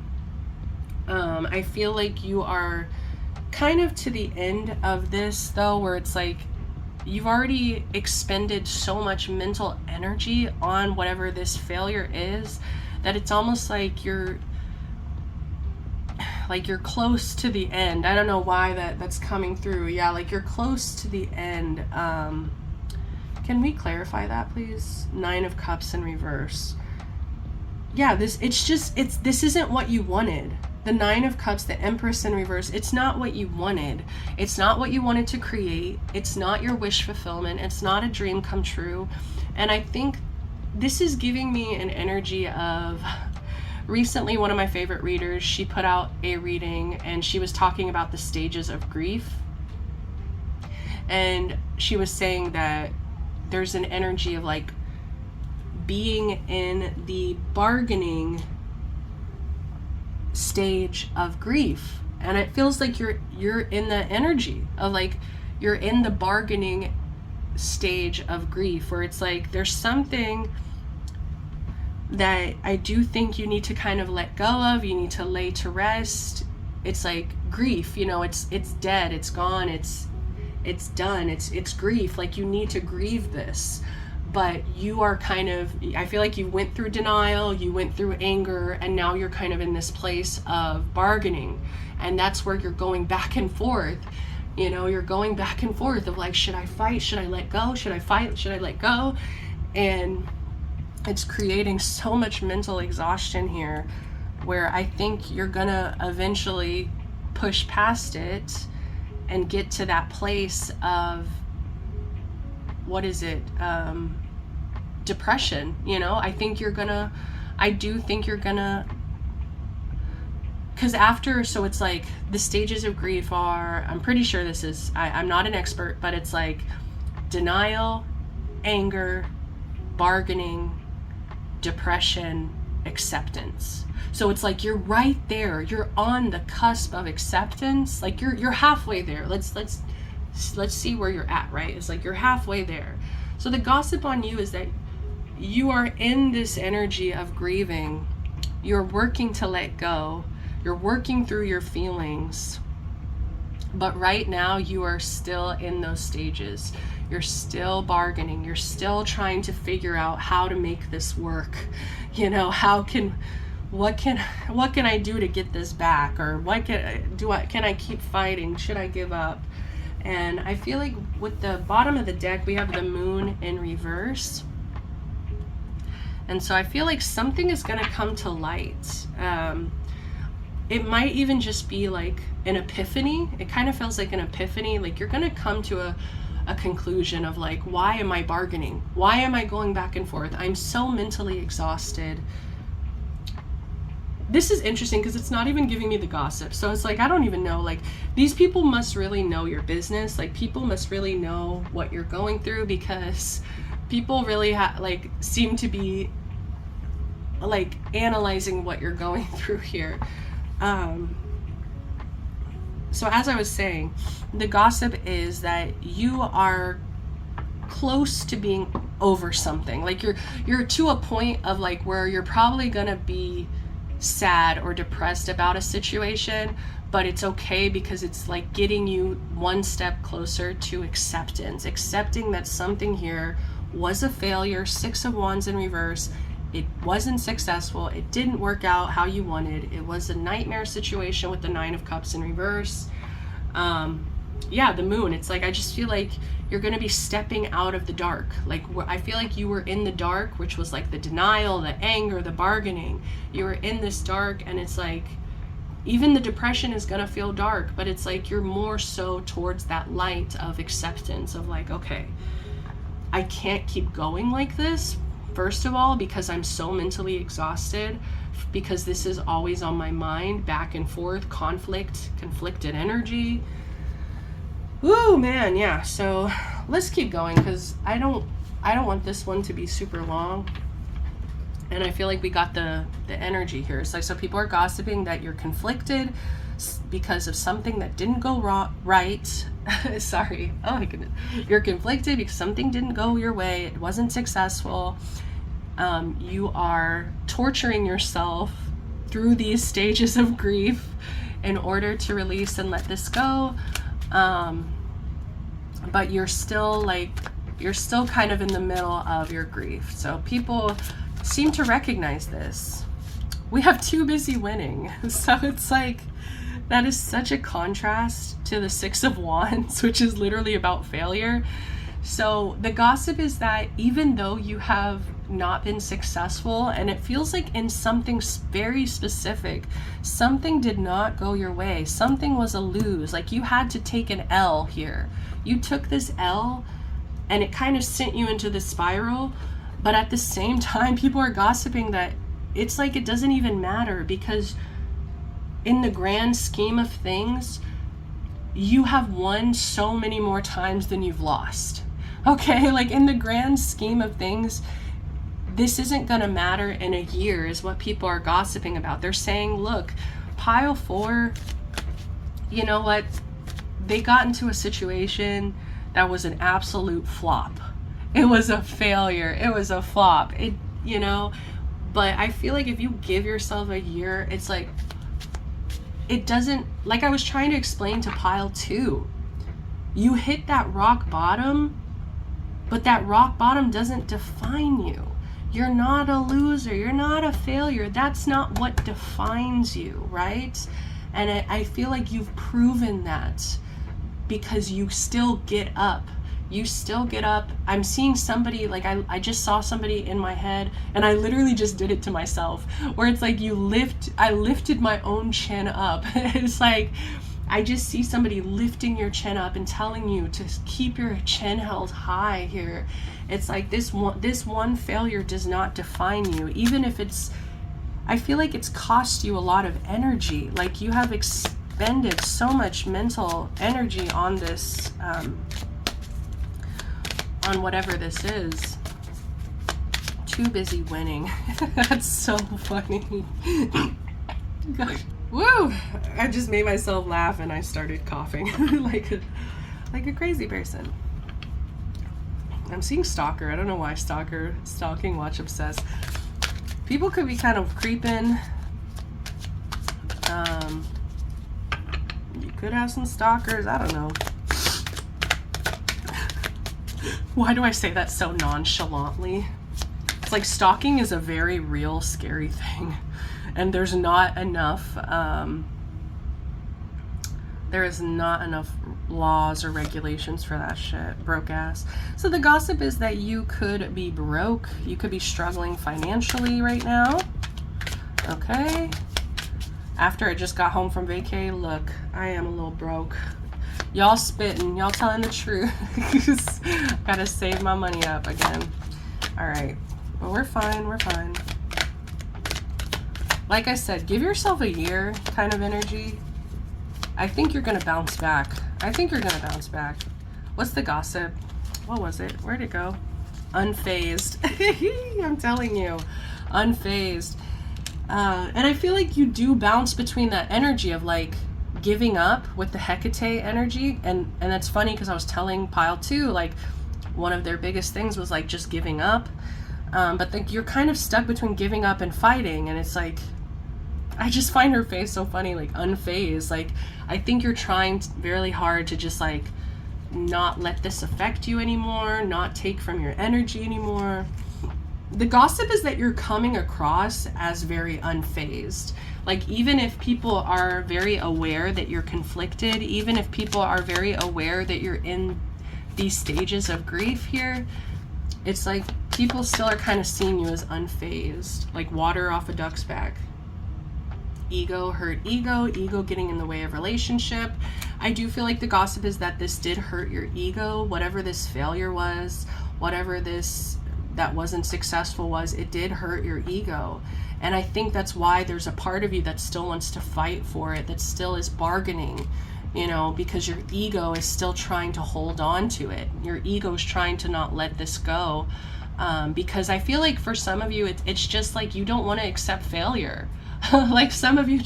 I feel like you are kind of to the end of this though, where it's like you've already expended so much mental energy on whatever this failure is that it's almost like you're close to the end. I don't know why that's coming through. Yeah, like you're close to the end. Can we clarify that, please? 9 of Cups in reverse. Yeah, this isn't what you wanted. The 9 of Cups, the Empress in reverse, it's not what you wanted. It's not what you wanted to create. It's not your wish fulfillment. It's not a dream come true. And I think this is giving me an energy of, recently one of my favorite readers, she put out a reading and she was talking about the stages of grief. And she was saying that there's an energy of like being in the bargaining stage of grief, and it feels like you're in the energy of like you're in the bargaining stage of grief, where it's like there's something that I do think you need to kind of let go of, you need to lay to rest. It's like grief, you know, it's dead, it's gone, it's done, it's grief. Like you need to grieve this, but you are kind of, I feel like you went through denial, you went through anger, and now you're kind of in this place of bargaining. And that's where you're going back and forth. You know, you're going back and forth of like, should I fight? Should I let go? Should I fight? Should I let go? And it's creating so much mental exhaustion here, where I think you're gonna eventually push past it and get to that place of, what is it? Depression, you know? I do think you're gonna, because after, so it's like the stages of grief are, I'm pretty sure this is, I'm not an expert, but it's like denial, anger, bargaining, depression, acceptance. So it's like you're right there, you're on the cusp of acceptance, like you're halfway there. Let's see where you're at, right? It's like you're halfway there. So the gossip on you is that you are in this energy of grieving. You're working to let go. You're working through your feelings. But right now you are still in those stages. You're still bargaining. You're still trying to figure out how to make this work. You know, what can I do to get this back? Or can I keep fighting? Should I give up? And I feel like with the bottom of the deck, we have the Moon in reverse. And so I feel like something is going to come to light. It might even just be like an epiphany. It kind of feels like an epiphany. Like you're going to come to a conclusion of like, why am I bargaining? Why am I going back and forth? I'm so mentally exhausted. This is interesting because it's not even giving me the gossip. So it's like, I don't even know, like these people must really know your business. Like people must really know what you're going through, because people really seem to be like analyzing what you're going through here. So as I was saying, the gossip is that you are close to being over something. Like you're to a point of like where you're probably gonna be sad or depressed about a situation, but it's okay because it's like getting you one step closer to acceptance, accepting that something here was a failure. 6 of Wands in reverse. It wasn't successful. It didn't work out how you wanted. It was a nightmare situation with the 9 of Cups in reverse. Yeah, the Moon, it's like I just feel like you're going to be stepping out of the dark. Like I feel like you were in the dark, which was like the denial, the anger, the bargaining. You were in this dark, and it's like even the depression is going to feel dark, but it's like you're more so towards that light of acceptance of like, okay, I can't keep going like this. First of all, because I'm so mentally exhausted, because this is always on my mind, back and forth, conflicted energy. Ooh, man, yeah. So let's keep going, because I don't want this one to be super long. And I feel like we got the energy here. It's like, so people are gossiping that you're conflicted because of something that didn't go right. Sorry. Oh my goodness. You're conflicted because something didn't go your way. It wasn't successful. You are torturing yourself through these stages of grief in order to release and let this go. But you're still kind of in the middle of your grief. So people seem to recognize this. We have too busy winning. So it's like, that is such a contrast to the 6 of Wands, which is literally about failure. So the gossip is that even though you have not been successful, and it feels like in something very specific, something did not go your way, something was a lose, like you had to take an L here. You took this L and it kind of sent you into the spiral, but at the same time, people are gossiping that it's like it doesn't even matter, because in the grand scheme of things, you have won so many more times than you've lost. Okay, like in the grand scheme of things, this isn't gonna matter in a year, is what people are gossiping about. They're saying, look, pile 4, you know what? They got into a situation that was an absolute flop. It was a failure. It was a flop. You know, but I feel like if you give yourself a year, it's like, it doesn't, like I was trying to explain to pile 2, you hit that rock bottom, but that rock bottom doesn't define you. You're not a loser. You're not a failure. That's not what defines you, right? And I feel like you've proven that, because you still get up. You still get up. I'm seeing somebody, like I just saw somebody in my head, and I literally just did it to myself, where it's like I lifted my own chin up. It's like, I just see somebody lifting your chin up and telling you to keep your chin held high here. It's like this one failure does not define you, even if I feel like it's cost you a lot of energy. Like you have expended so much mental energy on this, on whatever this is. Too busy winning. That's so funny. Gosh. Woo! I just made myself laugh and I started coughing like a crazy person. I'm seeing stalker. I don't know why stalking, watch obsessed. People could be kind of creeping. You could have some stalkers. I don't know. Why do I say that so nonchalantly? It's like stalking is a very real, scary thing. And there's not enough, there is not enough laws or regulations for that shit. Broke ass. So the gossip is that you could be broke. You could be struggling financially right now. Okay. After I just got home from vacay, look, I am a little broke. Y'all spitting, y'all telling the truth. Gotta save my money up again. All right, but we're fine, we're fine. Like I said, give yourself a year kind of energy. I think you're gonna bounce back. I think you're gonna bounce back. What's the gossip? What was it? Where'd it go? Unfazed. I'm telling you, unfazed. And I feel like you do bounce between that energy of like giving up with the Hecate energy. And that's funny because I was telling Pile 2, like one of their biggest things was like just giving up. But like you're kind of stuck between giving up and fighting. And it's like, I just find her face so funny, like unfazed. Like, I think you're trying really hard to just like not let this affect you anymore, not take from your energy anymore. The gossip is that you're coming across as very unfazed. Like, even if people are very aware that you're conflicted, even if people are very aware that you're in these stages of grief here, it's like people still are kind of seeing you as unfazed, like water off a duck's back. Ego hurt ego, ego getting in the way of relationship. I do feel like the gossip is that this did hurt your ego, whatever this failure was, whatever this that wasn't successful was, it did hurt your ego. And I think that's why there's a part of you that still wants to fight for it, that still is bargaining, you know, because your ego is still trying to hold on to it. Your ego is trying to not let this go. Because I feel like for some of you, it's just like you don't want to accept failure. Like some of you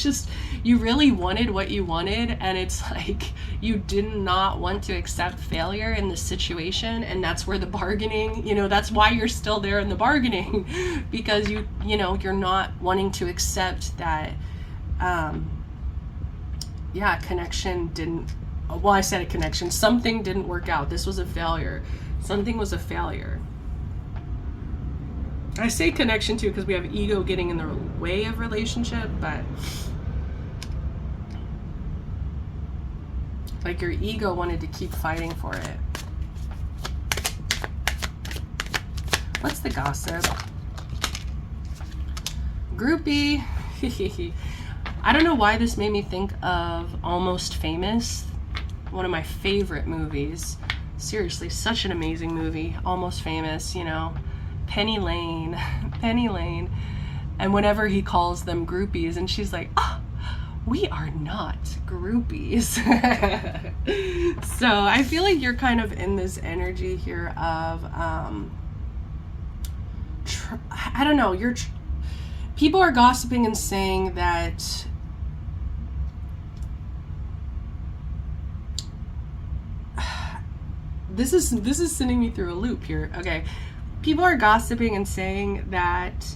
you really wanted what you wanted, and it's like you did not want to accept failure in the situation, and that's where the bargaining, you know, that's why you're still there in the bargaining, because you know, you're not wanting to accept that, connection didn't, well, I said a connection, something didn't work out. This was a failure. Something was a failure. I say connection too because we have ego getting in the way of relationship, but like your ego wanted to keep fighting for it. What's the gossip? Groupie. I don't know why this made me think of Almost Famous, one of my favorite movies. Seriously, such an amazing movie. Almost Famous, you know, Penny Lane, Penny Lane. And whenever he calls them groupies, and she's like, oh, we are not groupies. So I feel like you're kind of in this energy here of, I don't know, people are gossiping and saying that this is sending me through a loop here. Okay. People are gossiping and saying that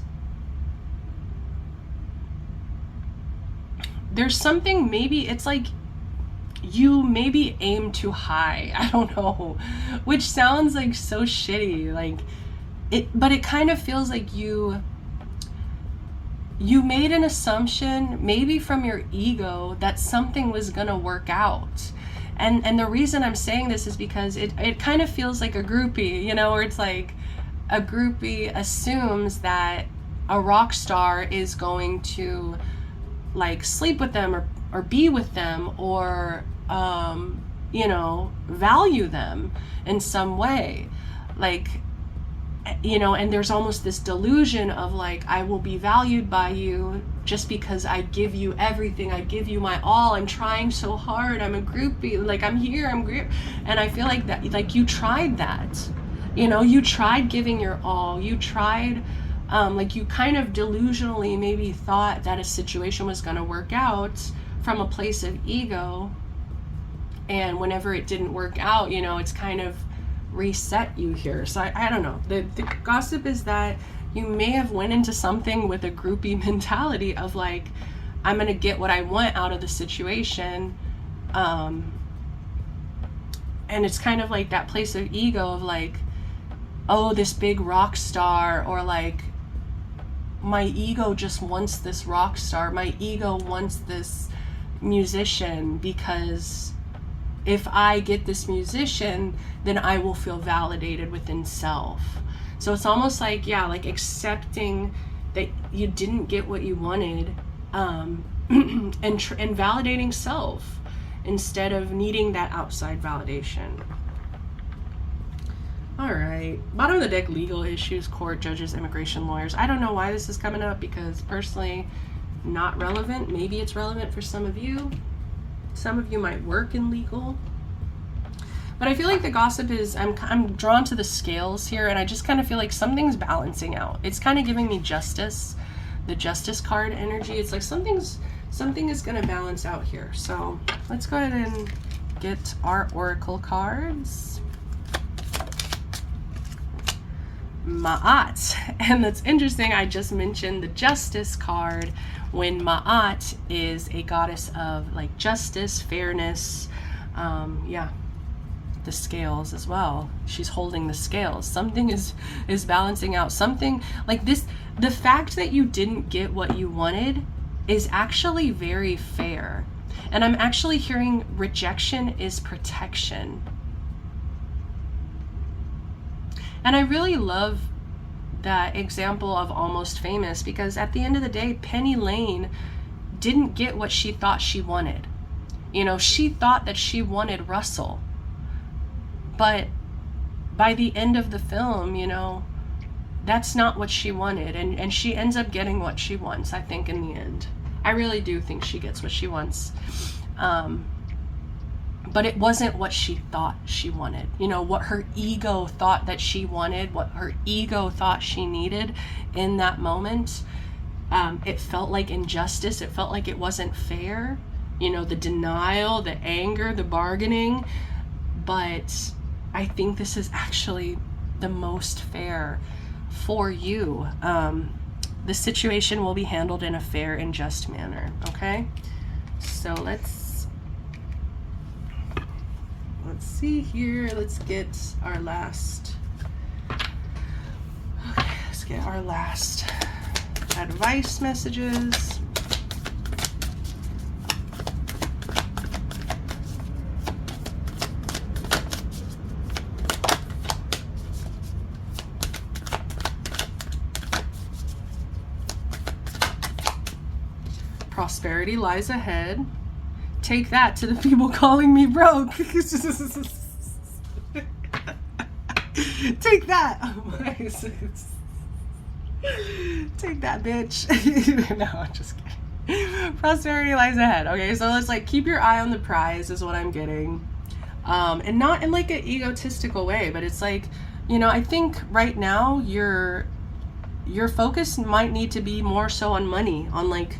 there's something, maybe it's like you maybe aim too high. I don't know, which sounds like so shitty, like it, but it kind of feels like you made an assumption, maybe from your ego, that something was gonna work out. And the reason I'm saying this is because it kind of feels like a groupie, you know, where it's like a groupie assumes that a rock star is going to like sleep with them or be with them or you know, value them in some way, like, you know, and there's almost this delusion of like, I will be valued by you just because I give you everything, I give you my all, I'm trying so hard, I'm a groupie, like I'm here, I'm great. And I feel like that, like you tried that, you know, you tried giving your all, you tried like you kind of delusionally maybe thought that a situation was going to work out from a place of ego, and whenever it didn't work out, you know, it's kind of reset you here. So I don't know, the gossip is that you may have went into something with a groupie mentality of like, I'm gonna get what I want out of the situation, and it's kind of like that place of ego of like, oh, this big rock star, or like, my ego just wants this rock star, my ego wants this musician, because if I get this musician, then I will feel validated within self. So it's almost like, yeah, like accepting that you didn't get what you wanted, and validating self instead of needing that outside validation. All right, bottom of the deck, legal issues, court, judges, immigration lawyers. I don't know why this is coming up, because personally, not relevant. Maybe it's relevant for some of you. Some of you might work in legal. But I feel like the gossip is, I'm drawn to the scales here, and I just kind of feel like something's balancing out. It's kind of giving me justice, the justice card energy. It's like something is going to balance out here. So let's go ahead and get our oracle cards. Ma'at. And that's interesting, I just mentioned the justice card, when Ma'at is a goddess of like justice, fairness, yeah, the scales as well. She's holding the scales. Something is balancing out. Something like this, the fact that you didn't get what you wanted is actually very fair. And I'm actually hearing rejection is protection. And I really love that example of Almost Famous, because at the end of the day, Penny Lane didn't get what she thought she wanted. You know, she thought that she wanted Russell. But by the end of the film, you know, that's not what she wanted. And she ends up getting what she wants, I think, in the end. I really do think she gets what she wants. But it wasn't what she thought she wanted. You know, what her ego thought that she wanted, what her ego thought she needed in that moment. It felt like injustice. It felt like it wasn't fair. You know, the denial, the anger, the bargaining. But I think this is actually the most fair for you. The situation will be handled in a fair and just manner, okay? So let's see here. Let's get our last, okay, let's get our last advice messages. prosperity lies ahead. Take that to the people calling me broke. Take that. Oh my. Take that, bitch. No, I'm just kidding. Prosperity lies ahead. Okay, so it's like keep your eye on the prize is what I'm getting. And not in like an egotistical way, but it's like, you know, I think right now your focus might need to be more so on money, on like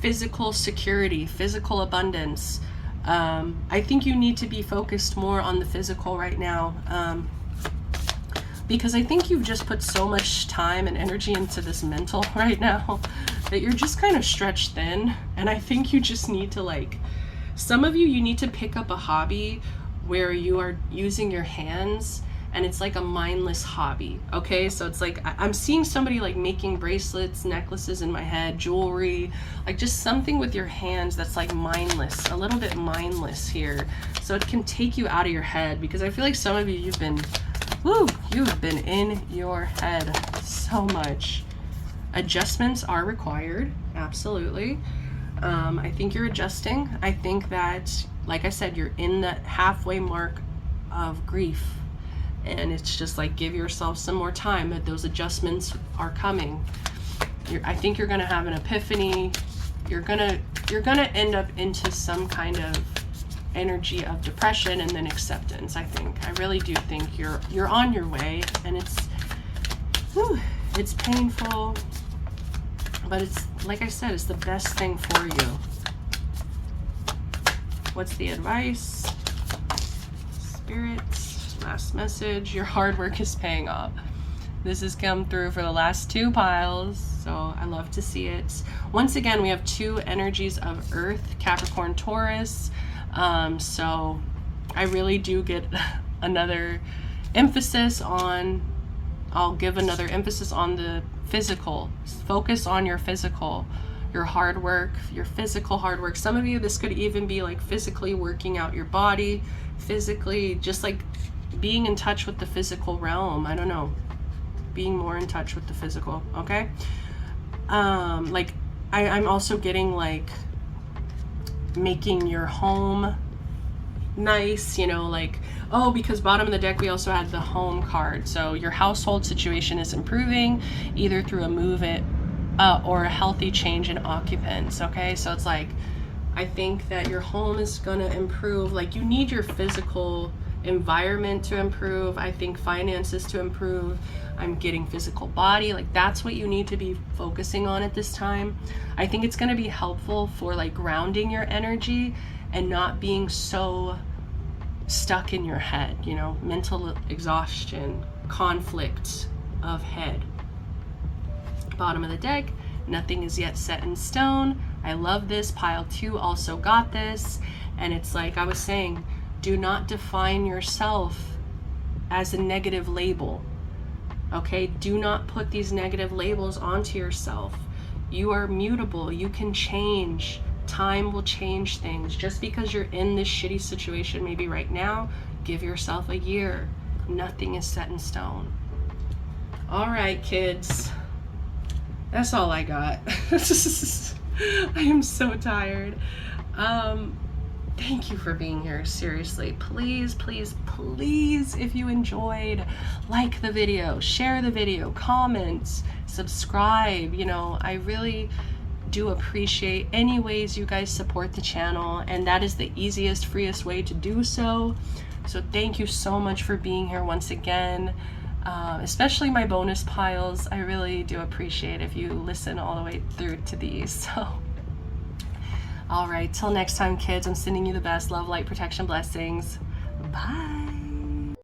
physical security, physical abundance. I think you need to be focused more on the physical right now, because I think you've just put so much time and energy into this mental right now that you're just kind of stretched thin. And I think you just need to, like, some of you need to pick up a hobby where you are using your hands, and it's like a mindless hobby. Okay, so it's like I'm seeing somebody like making bracelets, necklaces in my head, jewelry, like just something with your hands that's like mindless, a little bit mindless here, so it can take you out of your head. Because I feel like some of you, you've been in your head so much. Adjustments are required, absolutely. I think you're adjusting. I think that, like I said, you're in the halfway mark of grief, and it's just like give yourself some more time, that those adjustments are coming. I think you're gonna have an epiphany. You're gonna end up into some kind of energy of depression and then acceptance. I really do think you're on your way, and it's painful, but it's, like I said, it's the best thing for you. What's the advice? Spirit, last message. Your hard work is paying off. This has come through for the last two piles, so I love to see it. Once again, we have two energies of Earth, Capricorn, Taurus. So I really do get another emphasis on, I'll give another emphasis on the physical. Focus on your physical, your hard work, your physical hard work. Some of you, this could even be like physically working out your body, physically just like being in touch with the physical realm. I don't know, being more in touch with the physical. Okay. Like I'm also getting like making your home nice, you know, like, oh, because bottom of the deck we also had the home card, so your household situation is improving either through a move it or a healthy change in occupants. Okay, so it's like I think that your home is gonna improve. Like you need your physical environment to improve. I think finances to improve. I'm getting physical body, like that's what you need to be focusing on at this time. I think it's going to be helpful for like grounding your energy and not being so stuck in your head, you know, mental exhaustion, conflict of head. Bottom of the deck, nothing is yet set in stone. I love this. Pile 2 also got this, and it's like I was saying, do not define yourself as a negative label. Okay, do not put these negative labels onto yourself. You are mutable, you can change. Time will change things. Just because you're in this shitty situation maybe right now, give yourself a year. Nothing is set in stone. All right, kids. That's all I got. I am so tired. Thank you for being here. Seriously, please, please, please, if you enjoyed, like the video, share the video, comment, subscribe. You know, I really do appreciate any ways you guys support the channel, and that is the easiest, freest way to do so. So thank you so much for being here once again. Especially my bonus piles. I really do appreciate if you listen all the way through to these. So all right, till next time, kids, I'm sending you the best love, light, protection, blessings. Bye.